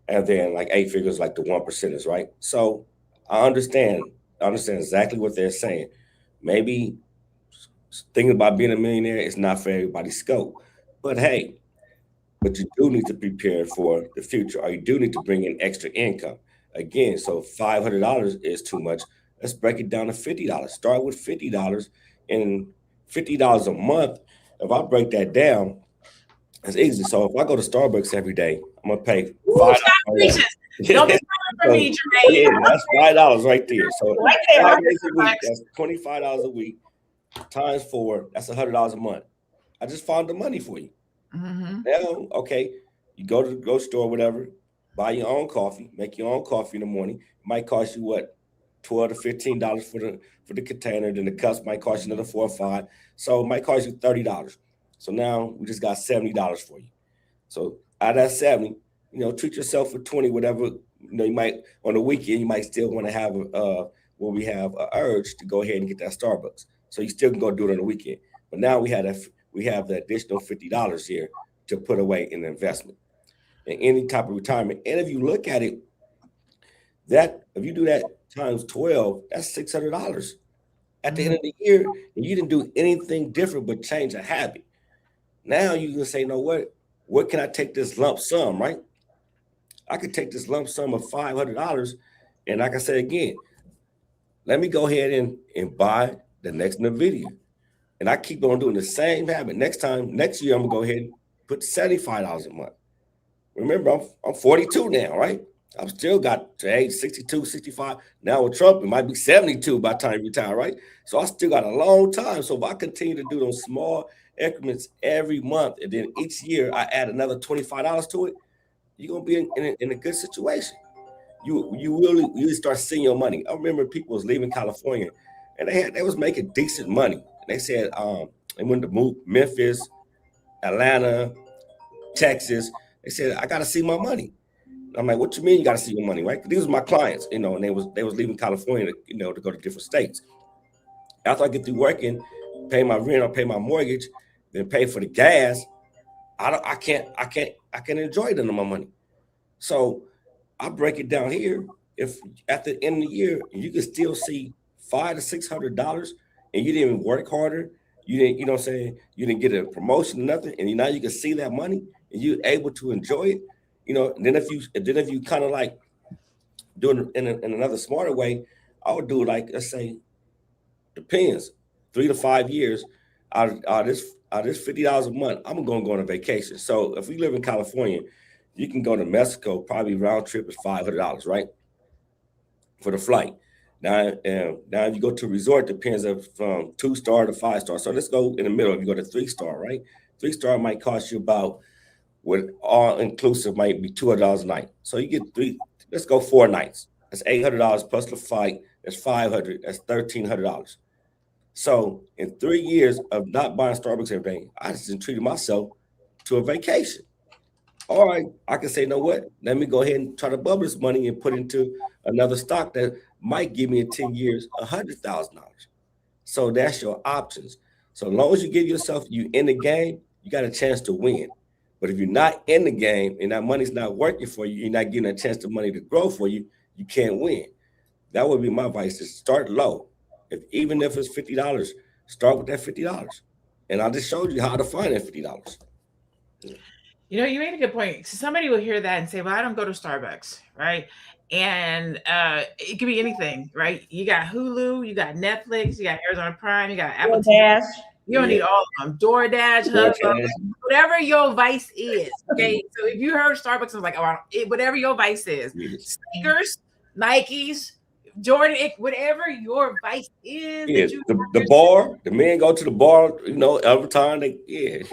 [SPEAKER 3] and then like 8 figures, like the 1%ers, right? So I understand exactly what they're saying. Maybe thinking about being a millionaire is not for everybody's scope, but hey, but you do need to prepare for the future, or you do need to bring in extra income. Again, so $500 is too much. Let's break it down to $50. Start with $50, and $50 a month. If I break that down, it's easy. So if I go to Starbucks every day, I'm gonna pay $5.
[SPEAKER 1] Don't be for me, Jermaine.
[SPEAKER 3] Yeah, that's $5 right there. So
[SPEAKER 1] right there,
[SPEAKER 3] 5 days a week, that's $25 a week times 4. That's $100 a month. I just found the money for you.
[SPEAKER 1] Mm-hmm.
[SPEAKER 3] Now, okay, you go to the grocery store, whatever, buy your own coffee, make your own coffee in the morning. It might cost you what, $12 to $15 for the container. Then the cups might cost you another $4 or $5. So it might cost you $30. So now we just got $70 for you. So out of that 70, treat yourself for 20, whatever. You might on the weekend, you might still want to have we have an urge to go ahead and get that Starbucks. So you still can go do it on the weekend. But now we have the additional $50 here to put away in the investment in any type of retirement. And if you look at it, that if you do that times 12, that's $600 at the end of the year, and you didn't do anything different but change a habit. Now you can say, what can I take this lump sum, right? I could take this lump sum of $500, and like I said again, let me go ahead and buy the next NVIDIA. And I keep on doing the same habit. Next year, I'm gonna go ahead and put $75 a month. Remember, I'm 42 now, right? I've still got to age 62, 65. Now with Trump, it might be 72 by the time you retire, right? So I still got a long time. So if I continue to do those small increments every month, and then each year I add another $25 to it, you're gonna be in a good situation. You really start seeing your money. I remember people was leaving California, and they was making decent money. And they said they went to move Memphis, Atlanta, Texas. They said, I gotta see my money. I'm like, what you mean you gotta see your money, right? These are my clients, and they was leaving California to go to different states. After I get through working, pay my rent or pay my mortgage, then pay for the gas, I can't enjoy none of my money. So I break it down here. If at the end of the year you can still see $500 to $600, and you didn't even work harder, you didn't, what I'm saying, you didn't get a promotion or nothing, and now you can see that money and you're able to enjoy it, and then if you kind of like doing it in another smarter way, I would do like, let's say, depends, 3 to 5 years out of this this $50 a month, I'm gonna go on a vacation. So if we live in California, you can go to Mexico, probably round trip is $500, right? For the flight. Now, now if you go to a resort, depends from 2-star to 5-star. So let's go in the middle. If you go to 3-star, right? 3-star might cost you about, with all inclusive, might be $200 a night. So you get three. Let's go 4 nights. That's $800 plus the flight. That's $500. That's $1,300. So in 3 years of not buying Starbucks every day, I just treated myself to a vacation. All right, I can say, you know what? Let me go ahead and try to bubble this money and put into another stock that might give me in 10 years $100,000. So that's your options. So as long as you give yourself, you in the game, you got a chance to win. But if you're not in the game and that money's not working for you, you're not getting a chance to money to grow for you, you can't win. That would be my advice: to start low. Even if it's $50, start with that $50. And I just showed you how to find that $50.
[SPEAKER 1] You know, you made a good point. So somebody will hear that and say, well, I don't go to Starbucks, right? And it could be anything, right? You got Hulu, you got Netflix, you got Amazon Prime, you got Apple TV. You don't need all of them. DoorDash, whatever your vice is. Okay. So if you heard Starbucks, I was like, oh, whatever your vice is, sneakers, Nikes, Jordan, whatever your vice is.
[SPEAKER 3] Yeah, the bar, the men go to the bar, every time
[SPEAKER 1] There's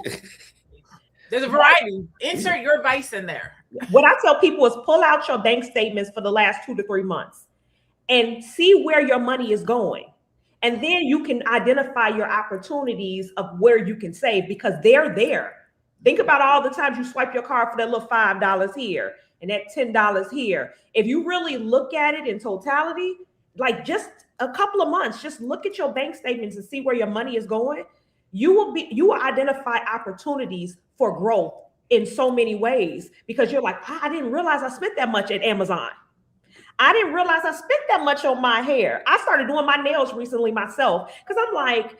[SPEAKER 1] a variety. Insert your vice in there.
[SPEAKER 4] What I tell people is pull out your bank statements for the last 2 to 3 months and see where your money is going. And then you can identify your opportunities of where you can save, because they're there. Think about all the times you swipe your card for that little $5 here and that $10 here. If you really look at it in totality, like just a couple of months, just look at your bank statements and see where your money is going. You will identify opportunities for growth in so many ways, because you're like, I didn't realize I spent that much at Amazon. I didn't realize I spent that much on my hair. I started doing my nails recently myself, because I'm like,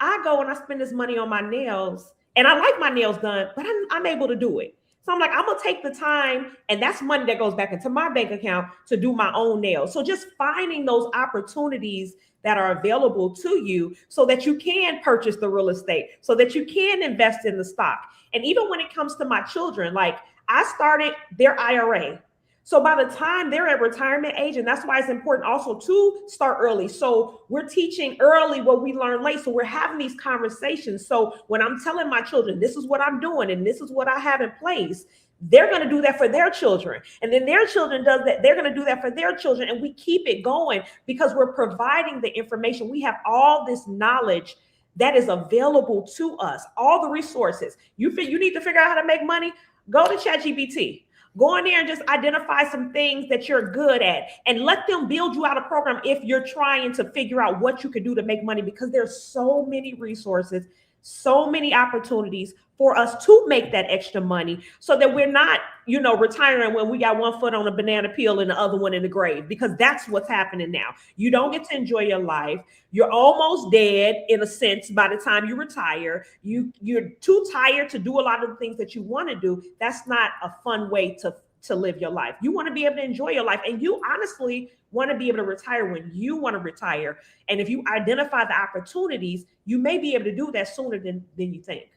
[SPEAKER 4] I go and I spend this money on my nails and I like my nails done, but I'm able to do it. So I'm like, I'm gonna take the time, and that's money that goes back into my bank account to do my own nails. So just finding those opportunities that are available to you so that you can purchase the real estate, so that you can invest in the stock. And even when it comes to my children, like I started their IRA. So by the time they're at retirement age, and that's why it's important also to start early. So we're teaching early what we learn late. So we're having these conversations. So when I'm telling my children, this is what I'm doing and this is what I have in place, they're going to do that for their children. And then their children does that. They're going to do that for their children. And we keep it going because we're providing the information. We have all this knowledge that is available to us, all the resources. You need to figure out how to make money, go to ChatGPT. Go in there and just identify some things that you're good at and let them build you out a program if you're trying to figure out what you can do to make money, because there's so many resources, so many opportunities for us to make that extra money, so that we're not, retiring when we got one foot on a banana peel and the other one in the grave, because that's what's happening now. You don't get to enjoy your life. You're almost dead in a sense by the time you retire. You're too tired to do a lot of the things that you want to do. That's not a fun way to live your life. You want to be able to enjoy your life, and you honestly want to be able to retire when you want to retire. And if you identify the opportunities, you may be able to do that sooner than you think.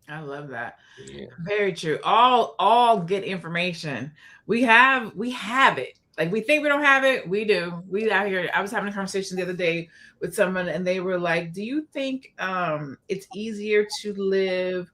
[SPEAKER 1] I love that.
[SPEAKER 3] Yeah.
[SPEAKER 1] Very true. All good information. We have it. Like, we think we don't have it. We do. We out here. I was having a conversation the other day with someone, and they were like, do you think it's easier to live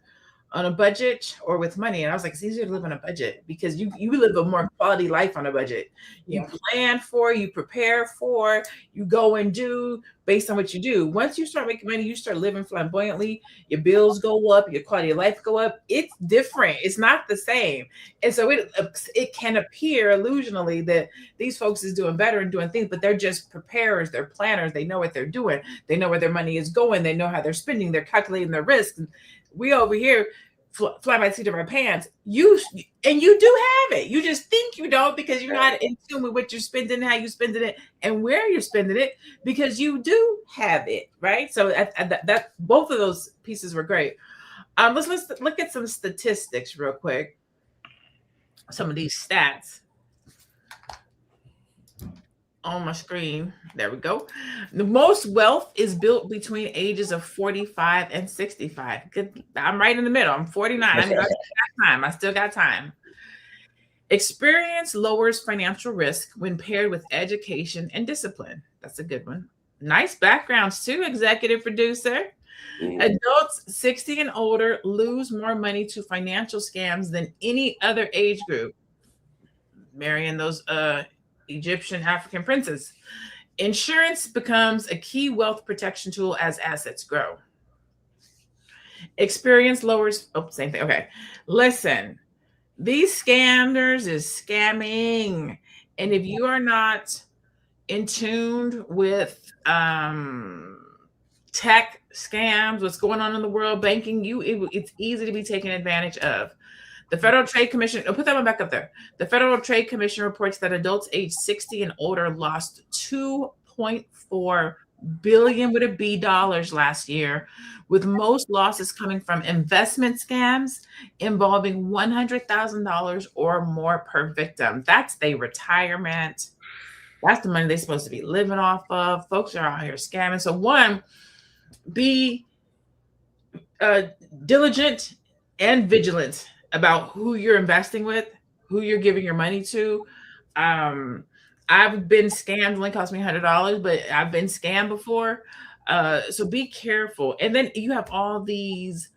[SPEAKER 1] on a budget or with money? And I was like, it's easier to live on a budget, because you live a more quality life on a budget. You plan for, you prepare for, you go and do based on what you do. Once you start making money, you start living flamboyantly, your bills go up, your quality of life go up. It's different. It's not the same. And so it can appear illusionally that these folks is doing better and doing things, but they're just preparers, they're planners, they know what they're doing, they know where their money is going, they know how they're spending, they're calculating their risks. And we over here fly by the seat of our pants. You do have it. You just think you don't, because you're not in tune with what you're spending, how you're spending it, and where you're spending it, because you do have it, right? So that both of those pieces were great. Let's look at some statistics real quick. Some of these stats on my screen. There we go. The most wealth is built between ages of 45 and 65. Good. I'm right in the middle. I'm 49. I still got time. I still got time. Experience lowers financial risk when paired with education and discipline. That's a good one. Nice backgrounds too, executive producer.
[SPEAKER 3] Mhm.
[SPEAKER 1] Adults 60 and older lose more money to financial scams than any other age group. Marrying those Egyptian African princes. Insurance becomes a key wealth protection tool as assets grow. Experience lowers, oh, same thing. Okay. Listen, these scammers is scamming. And if you are not in tune with tech scams, what's going on in the world, banking, it's easy to be taken advantage of. The Federal Trade Commission, put that one back up there. The Federal Trade Commission reports that adults age 60 and older lost $2.4 billion with a B dollars last year, with most losses coming from investment scams involving $100,000 or more per victim. That's their retirement. That's the money they're supposed to be living off of. Folks are out here scamming. So one, be diligent and vigilant about who you're investing with, who you're giving your money to. I've been scammed. It only cost me $100, but I've been scammed before. So be careful. And then you have all these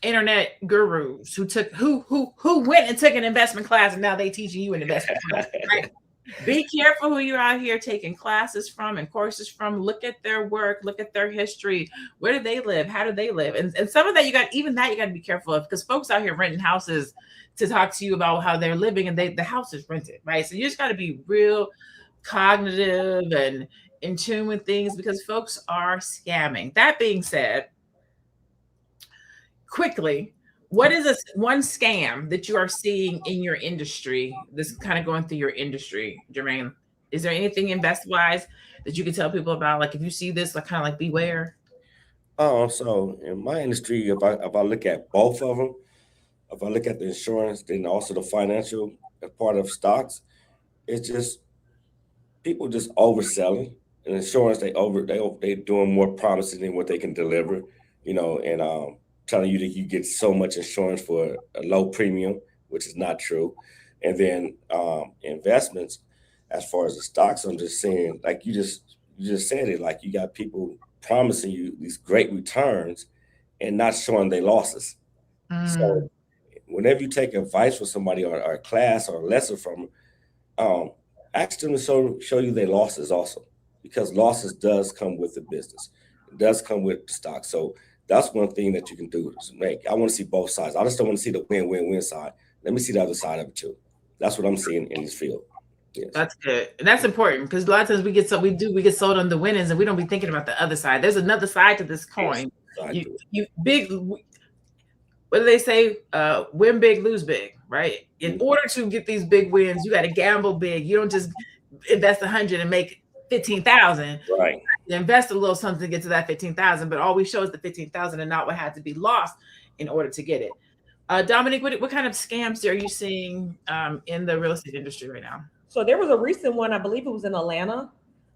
[SPEAKER 1] internet gurus who went and took an investment class, and now they teaching you an investment class, right? Be careful who you're out here taking classes from and courses from. Look at their work, look at their history. Where do they live? How do they live? And some of that you got to be careful of, because folks out here renting houses to talk to you about how they're living, and the house is rented, right? So you just got to be real cognitive and in tune with things, because folks are scamming. That being said, quickly, what is one scam that you are seeing in your industry? This is kind of going through your industry, Jermaine. Is there anything invest-wise that you can tell people about? Like if you see this, like kind of like beware.
[SPEAKER 3] So in my industry, if I look at both of them, if I look at the insurance, then also the financial part of stocks, it's just people just overselling. In insurance, they doing more promises than what they can deliver, and telling you that you get so much insurance for a low premium, which is not true. And then investments, as far as the stocks, I'm just saying, like you just said it, like you got people promising you these great returns and not showing their losses. So whenever you take advice from somebody or a class or a lesson from them, ask them to show you their losses also, because losses does come with the business. It does come with the stock. So that's one thing that you can do is I want to see both sides. I just don't want to see the win-win-win side. Let me see the other side of it too. That's what I'm seeing in this field. Yes.
[SPEAKER 1] That's good. And that's important, because a lot of times we get sold on the winnings and we don't be thinking about the other side. There's another side to this coin. Yes, what do they say? Win big, lose big, right? In order to get these big wins, you got to gamble big. You don't just invest 100 and make 15,000.
[SPEAKER 3] Right.
[SPEAKER 1] You invest a little something to get to that 15,000, but all we show is the 15,000 and not what had to be lost in order to get it. Dominique, what kind of scams are you seeing in the real estate industry right now?
[SPEAKER 4] So there was a recent one, I believe it was in Atlanta,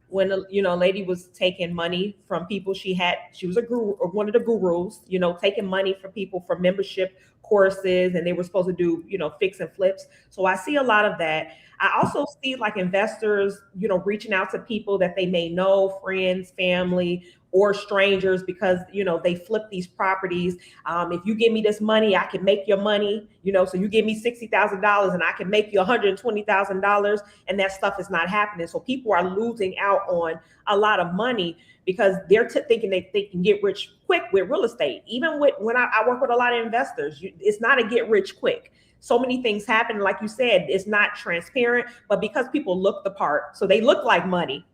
[SPEAKER 4] when a lady was taking money from people. She was a guru, or one of the gurus, taking money from people for membership courses, and they were supposed to do, fix and flips. So I see a lot of that. I also see like investors, reaching out to people that they may know, friends, family, or strangers, because, they flip these properties. If you give me this money, I can make your money, so you give me $60,000 and I can make you $120,000. And that stuff is not happening. So people are losing out on a lot of money because they're thinking they can get rich quick with real estate. Even when I work with a lot of investors, it's not a get rich quick. So many things happen. Like you said, it's not transparent, but because people look the part, so they look like money.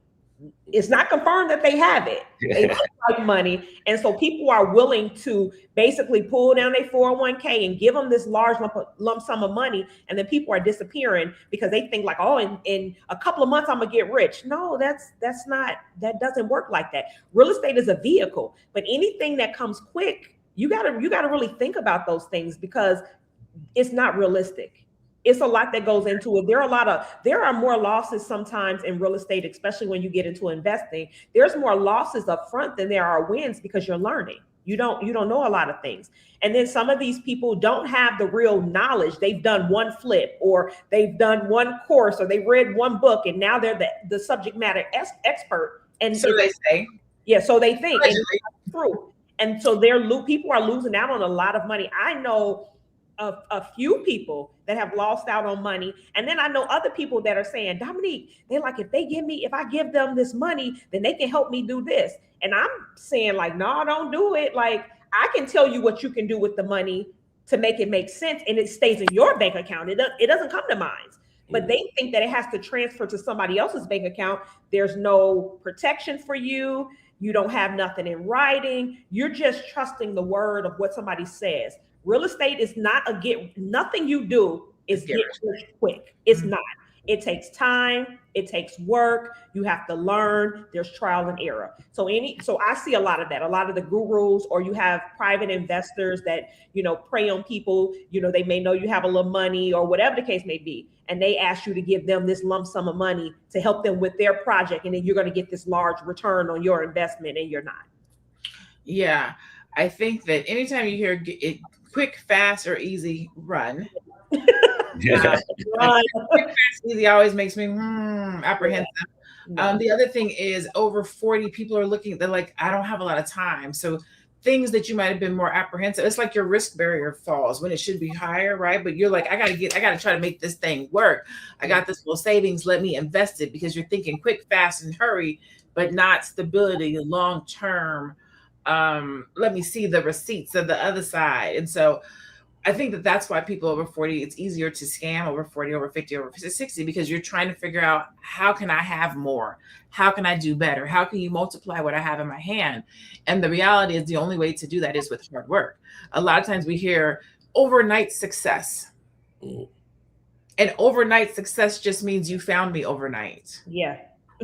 [SPEAKER 4] It's not confirmed that they have it. They look like money. And so people are willing to basically pull down their 401k and give them this large lump sum of money. And then people are disappearing because they think like, oh, in a couple of months, I'm gonna get rich. No, that doesn't work like that. Real estate is a vehicle, but anything that comes quick, you gotta really think about those things, because it's not realistic. It's a lot that goes into it. There are more losses sometimes in real estate, especially when you get into investing. There's more losses up front than there are wins because you're learning. You don't know a lot of things. And then some of these people don't have the real knowledge. They've done one flip, or they've done one course, or they read one book, and now they're the subject matter expert. And
[SPEAKER 1] so they say.
[SPEAKER 4] Yeah, so they think.
[SPEAKER 1] Allegedly.
[SPEAKER 4] And true. And so people are losing out on a lot of money. I know a few people that have lost out on money. And then I know other people that are saying, Dominique, they're like, if I give them this money, then they can help me do this. And I'm saying, like, no, don't do it. Like, I can tell you what you can do with the money to make it make sense, and it stays in your bank account. It doesn't come to mine. But they think that it has to transfer to somebody else's bank account. There's no protection for you. You don't have nothing in writing. You're just trusting the word of what somebody says. Real estate is not nothing you do is get rich quick. It's not. It takes time. It takes work. You have to learn. There's trial and error. So I see a lot of that. A lot of the gurus, or you have private investors that, prey on people. They may know you have a little money or whatever the case may be, and they ask you to give them this lump sum of money to help them with their project, and then you're going to get this large return on your investment, and you're not.
[SPEAKER 1] Yeah, I think that anytime you hear it, quick, fast, or easy, run. Quick, fast, easy always makes me apprehensive. The other thing is, over 40 people are looking. They're like, I don't have a lot of time. So things that you might have been more apprehensive. It's like your risk barrier falls when it should be higher, right? But you're like, I got to try to make this thing work. I got this little savings. Let me invest it, because you're thinking quick, fast, and hurry, but not stability, long term. Let me see the receipts of the other side. And so I think that that's why people over 40, it's easier to scam over 40, over 50, over 60, because you're trying to figure out, how can I have more? How can I do better? How can you multiply what I have in my hand? And the reality is, the only way to do that is with hard work. A lot of times we hear overnight success. And overnight success just means you found me overnight.
[SPEAKER 4] Yeah.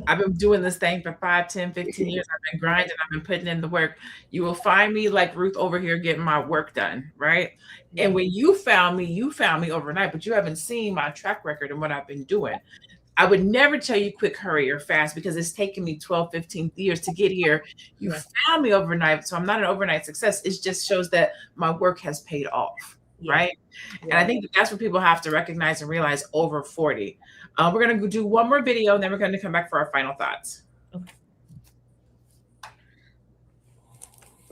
[SPEAKER 1] I've been doing this thing for 5, 10, 15 years. I've been grinding. I've been putting in the work. You will find me like Ruth over here getting my work done, right? Yeah. And when you found me overnight, but you haven't seen my track record and what I've been doing. I would never tell you quick, hurry, or fast, because it's taken me 12, 15 years to get here. You found me overnight, so I'm not an overnight success. It just shows that my work has paid off, right? And I think that's what people have to recognize and realize over 40. We're going to do one more video, and then we're going to come back for our final thoughts.
[SPEAKER 4] Okay.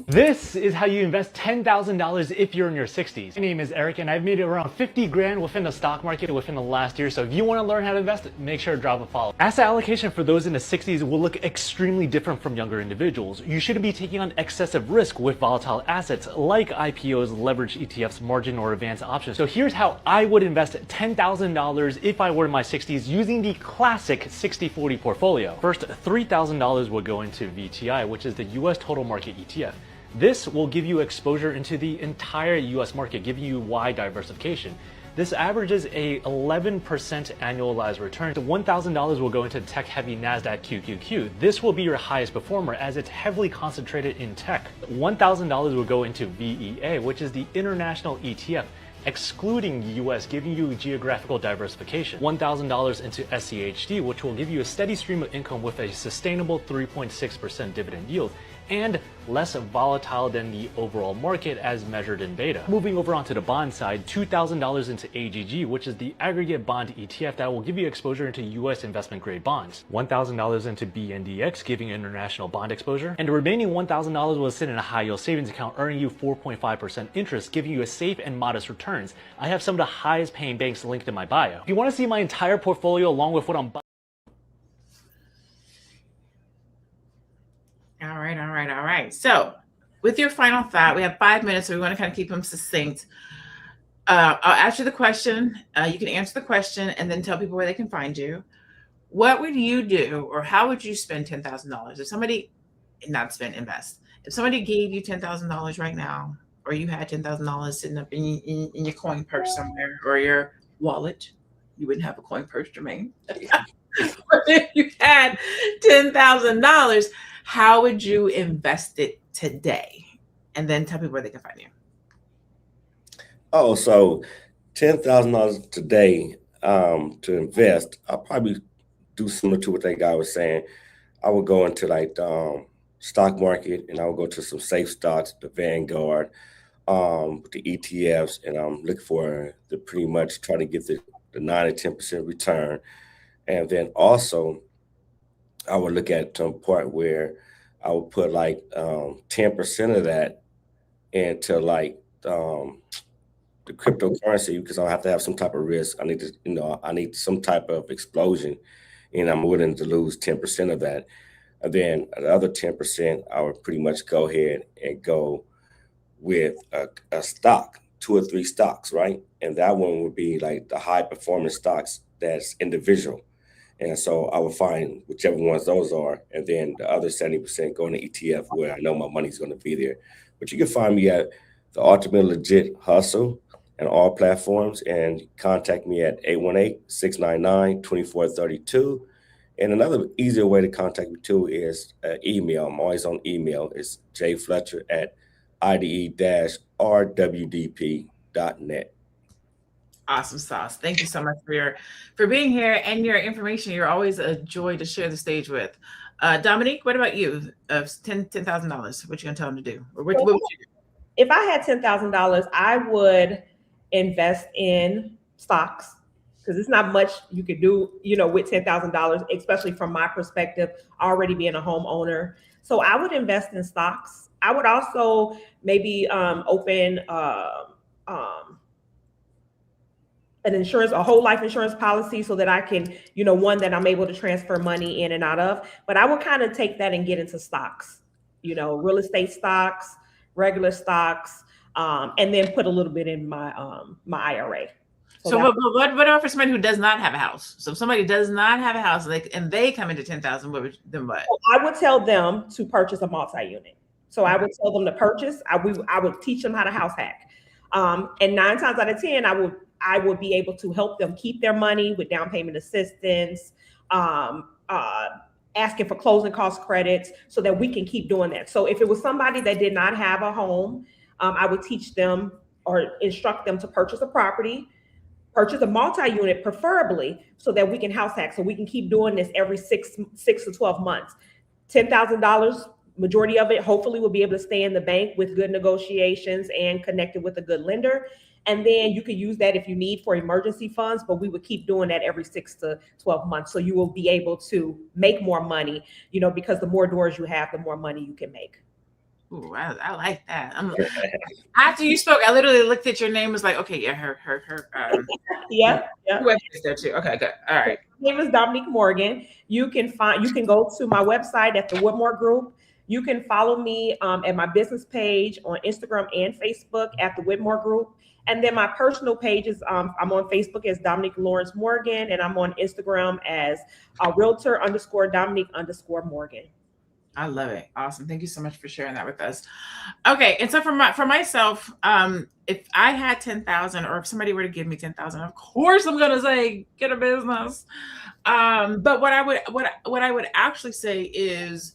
[SPEAKER 6] This is how you invest $10,000 if you're in your 60s. My name is Eric, and I've made around 50 grand within the stock market within the last year. So if you want to learn how to invest, make sure to drop a follow. Asset allocation for those in the 60s will look extremely different from younger individuals. You shouldn't be taking on excessive risk with volatile assets like IPOs, leverage ETFs, margin, or advanced options. So here's how I would invest $10,000 if I were in my 60s using the classic 60-40 portfolio. First, $3,000 will go into VTI, which is the US Total Market ETF. This will give you exposure into the entire US market, giving you wide diversification. This averages a 11% annualized return. So $1,000 will go into tech-heavy NASDAQ QQQ. This will be your highest performer as it's heavily concentrated in tech. $1,000 will go into VEA, which is the international ETF, excluding US, giving you geographical diversification. $1,000 into SCHD, which will give you a steady stream of income with a sustainable 3.6% dividend yield, and less volatile than the overall market as measured in beta. Moving over onto the bond side, $2,000 into AGG, which is the aggregate bond ETF that will give you exposure into US investment grade bonds. $1,000 into BNDX, giving international bond exposure. And the remaining $1,000 will sit in a high yield savings account, earning you 4.5% interest, giving you a safe and modest returns. I have some of the highest paying banks linked in my bio. If you want to see my entire portfolio along with what I'm buying.
[SPEAKER 1] All right. So with your final thought, we have 5 minutes, so we want to kind of keep them succinct. I'll ask you the question. You can answer the question and then tell people where they can find you. What would you do, or how would you spend $10,000? If somebody, invest. If somebody gave you $10,000 right now, or you had $10,000 sitting up in your coin purse somewhere, or your wallet, you wouldn't have a coin purse, Jermaine. But if you had $10,000, how would you invest it today? And then tell people where they can find you.
[SPEAKER 3] Oh, so $10,000 today to invest, I'll probably do similar to what that guy was saying. I would go into like stock market, and I would go to some safe stocks, the Vanguard, the ETFs, and I'm looking for the pretty much try to get the 9 to 10% return. And then also I would look at to a point where I would put like 10% of that into like the cryptocurrency, because I have to have some type of risk. I need to, I need some type of explosion, and I'm willing to lose 10% of that. And then the other 10%, I would pretty much go ahead and go with a stock, 2 or 3 stocks, right? And that one would be like the high performance stocks that's individual. And so I would find whichever ones those are, and then the other 70% going to ETF where I know my money's going to be there. But you can find me at the Ultimate Legit Hustle and all platforms, and contact me at 818-699-2432. And another easier way to contact me too is email. I'm always on email. It's jfletcher@ide-rwdp.net.
[SPEAKER 1] Awesome sauce. Thank you so much for being here and your information. You're always a joy to share the stage with. Dominique, what about you? $10,000. What you gonna tell them to do? Or what would you do?
[SPEAKER 4] If I had $10,000, I would invest in stocks, because it's not much you could do, with $10,000, especially from my perspective, already being a homeowner. So I would invest in stocks. I would also maybe open an insurance, a whole life insurance policy, so that I can, one that I'm able to transfer money in and out of. But I would kind of take that and get into stocks, real estate stocks, regular stocks, and then put a little bit in my my IRA.
[SPEAKER 1] So what about for somebody who does not have a house? So if somebody does not have a house and they come into 10,000, then what?
[SPEAKER 4] I would tell them to purchase a multi-unit. So I would tell them to purchase. I would teach them how to house hack. And 9 times out of 10, I would be able to help them keep their money with down payment assistance, asking for closing cost credits, so that we can keep doing that. So if it was somebody that did not have a home, I would teach them or instruct them to purchase a property, purchase a multi-unit preferably, so that we can house hack, so we can keep doing this every 6 to 12 months. $10,000, majority of it hopefully will be able to stay in the bank with good negotiations and connected with a good lender. And then you could use that if you need for emergency funds, but we would keep doing that every 6 to 12 months. So you will be able to make more money, because the more doors you have, the more money you can make.
[SPEAKER 1] Ooh, I like that. After you spoke, I literally looked at your name, was like, okay, yeah, her
[SPEAKER 4] yeah.
[SPEAKER 1] website's there too. Okay, good. All right.
[SPEAKER 4] My name is Dominique Morgan. You can go to my website at the Whitmore Group. You can follow me at my business page on Instagram and Facebook at the Whitmore Group. And then my personal page is, I'm on Facebook as Dominique Lawrence Morgan, and I'm on Instagram as realtor_Dominique_Morgan.
[SPEAKER 1] I love it. Awesome. Thank you so much for sharing that with us. Okay. And so for myself, if I had 10,000, or if somebody were to give me 10,000, of course I'm going to say, get a business. But what I would actually say is,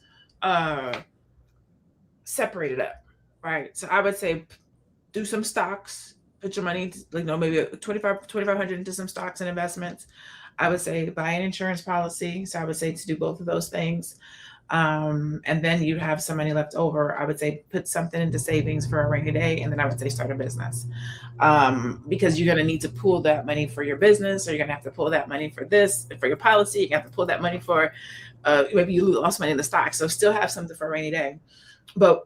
[SPEAKER 1] separate it up. Right. So I would say, do some stocks, put your money, maybe 2,500 into some stocks and investments. I would say buy an insurance policy. So I would say to do both of those things. And then you have some money left over. I would say put something into savings for a rainy day. And then I would say start a business, because you're going to need to pool that money for your business, or you're going to have to pull that money for this, for your policy. You have to pull that money for, maybe you lost money in the stock. So still have something for a rainy day. But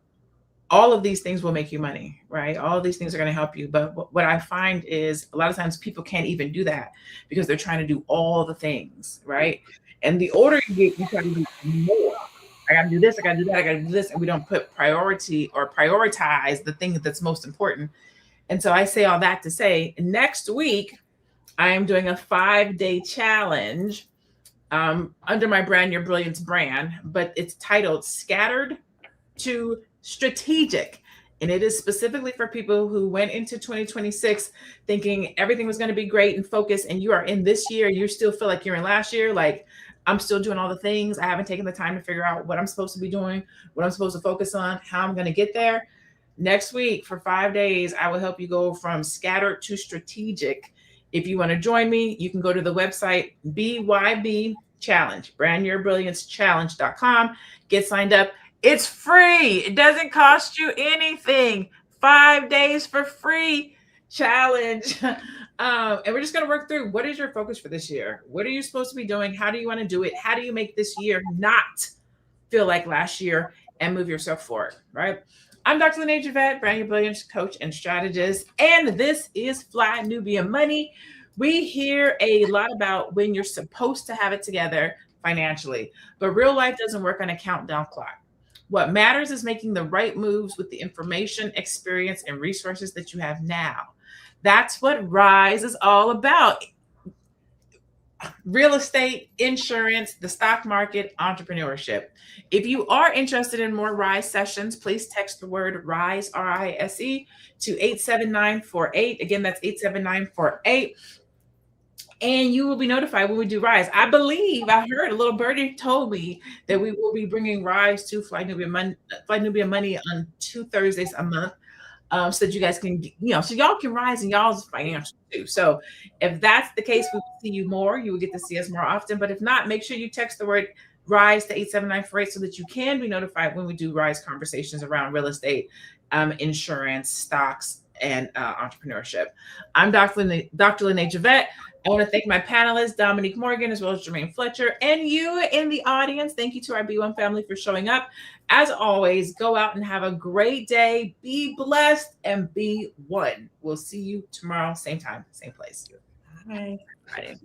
[SPEAKER 1] all of these things will make you money, right? All of these things are going to help you. But what I find is a lot of times people can't even do that because they're trying to do all the things, right? And the older you get, you try to do more. I got to do this, I got to do that, I got to do this. And we don't put priority or prioritize the thing that's most important. And so I say all that to say, next week, I am doing a 5-day challenge under my brand, Your Brilliance brand, but it's titled Scattered to Strategic. And it is specifically for people who went into 2026 thinking everything was going to be great and focused. And you are in this year, you still feel like you're in last year. Like, I'm still doing all the things. I haven't taken the time to figure out what I'm supposed to be doing, what I'm supposed to focus on, how I'm going to get there. Next week for 5 days, I will help you go from scattered to strategic. If you want to join me, you can go to the website BYB Challenge, brandnyourbrilliancechallenge.com. Get signed up. It's free. It doesn't cost you anything. 5 days for free challenge. And we're just going to work through, what is your focus for this year? What are you supposed to be doing? How do you want to do it? How do you make this year not feel like last year and move yourself forward, right? I'm Dr. Lene Javette, Brand New Brilliance coach and strategist, and this is Fly Nubian Money. We hear a lot about when you're supposed to have it together financially, but real life doesn't work on a countdown clock. What matters is making the right moves with the information, experience, and resources that you have now. That's what Rise is all about. Real estate, insurance, the stock market, entrepreneurship. If you are interested in more Rise sessions, please text the word RISE, RISE, to 87948. Again, that's 87948. And you will be notified when we do Rise. I believe I heard a little birdie told me that we will be bringing Rise to Fly Nubian Money on 2 Thursdays a month. So that you guys can, so y'all can rise in y'all's financials too. So if that's the case, we will see you more. You will get to see us more often. But if not, make sure you text the word RISE to 87948 so that you can be notified when we do Rise conversations around real estate, insurance, stocks, and entrepreneurship. I'm Dr. Lene Javette. I want to thank my panelists, Dominique Morgan, as well as Jermaine Fletcher, and you in the audience. Thank you to our B1 family for showing up. As always, go out and have a great day. Be blessed and be one. We'll see you tomorrow, same time, same place. Bye. Bye.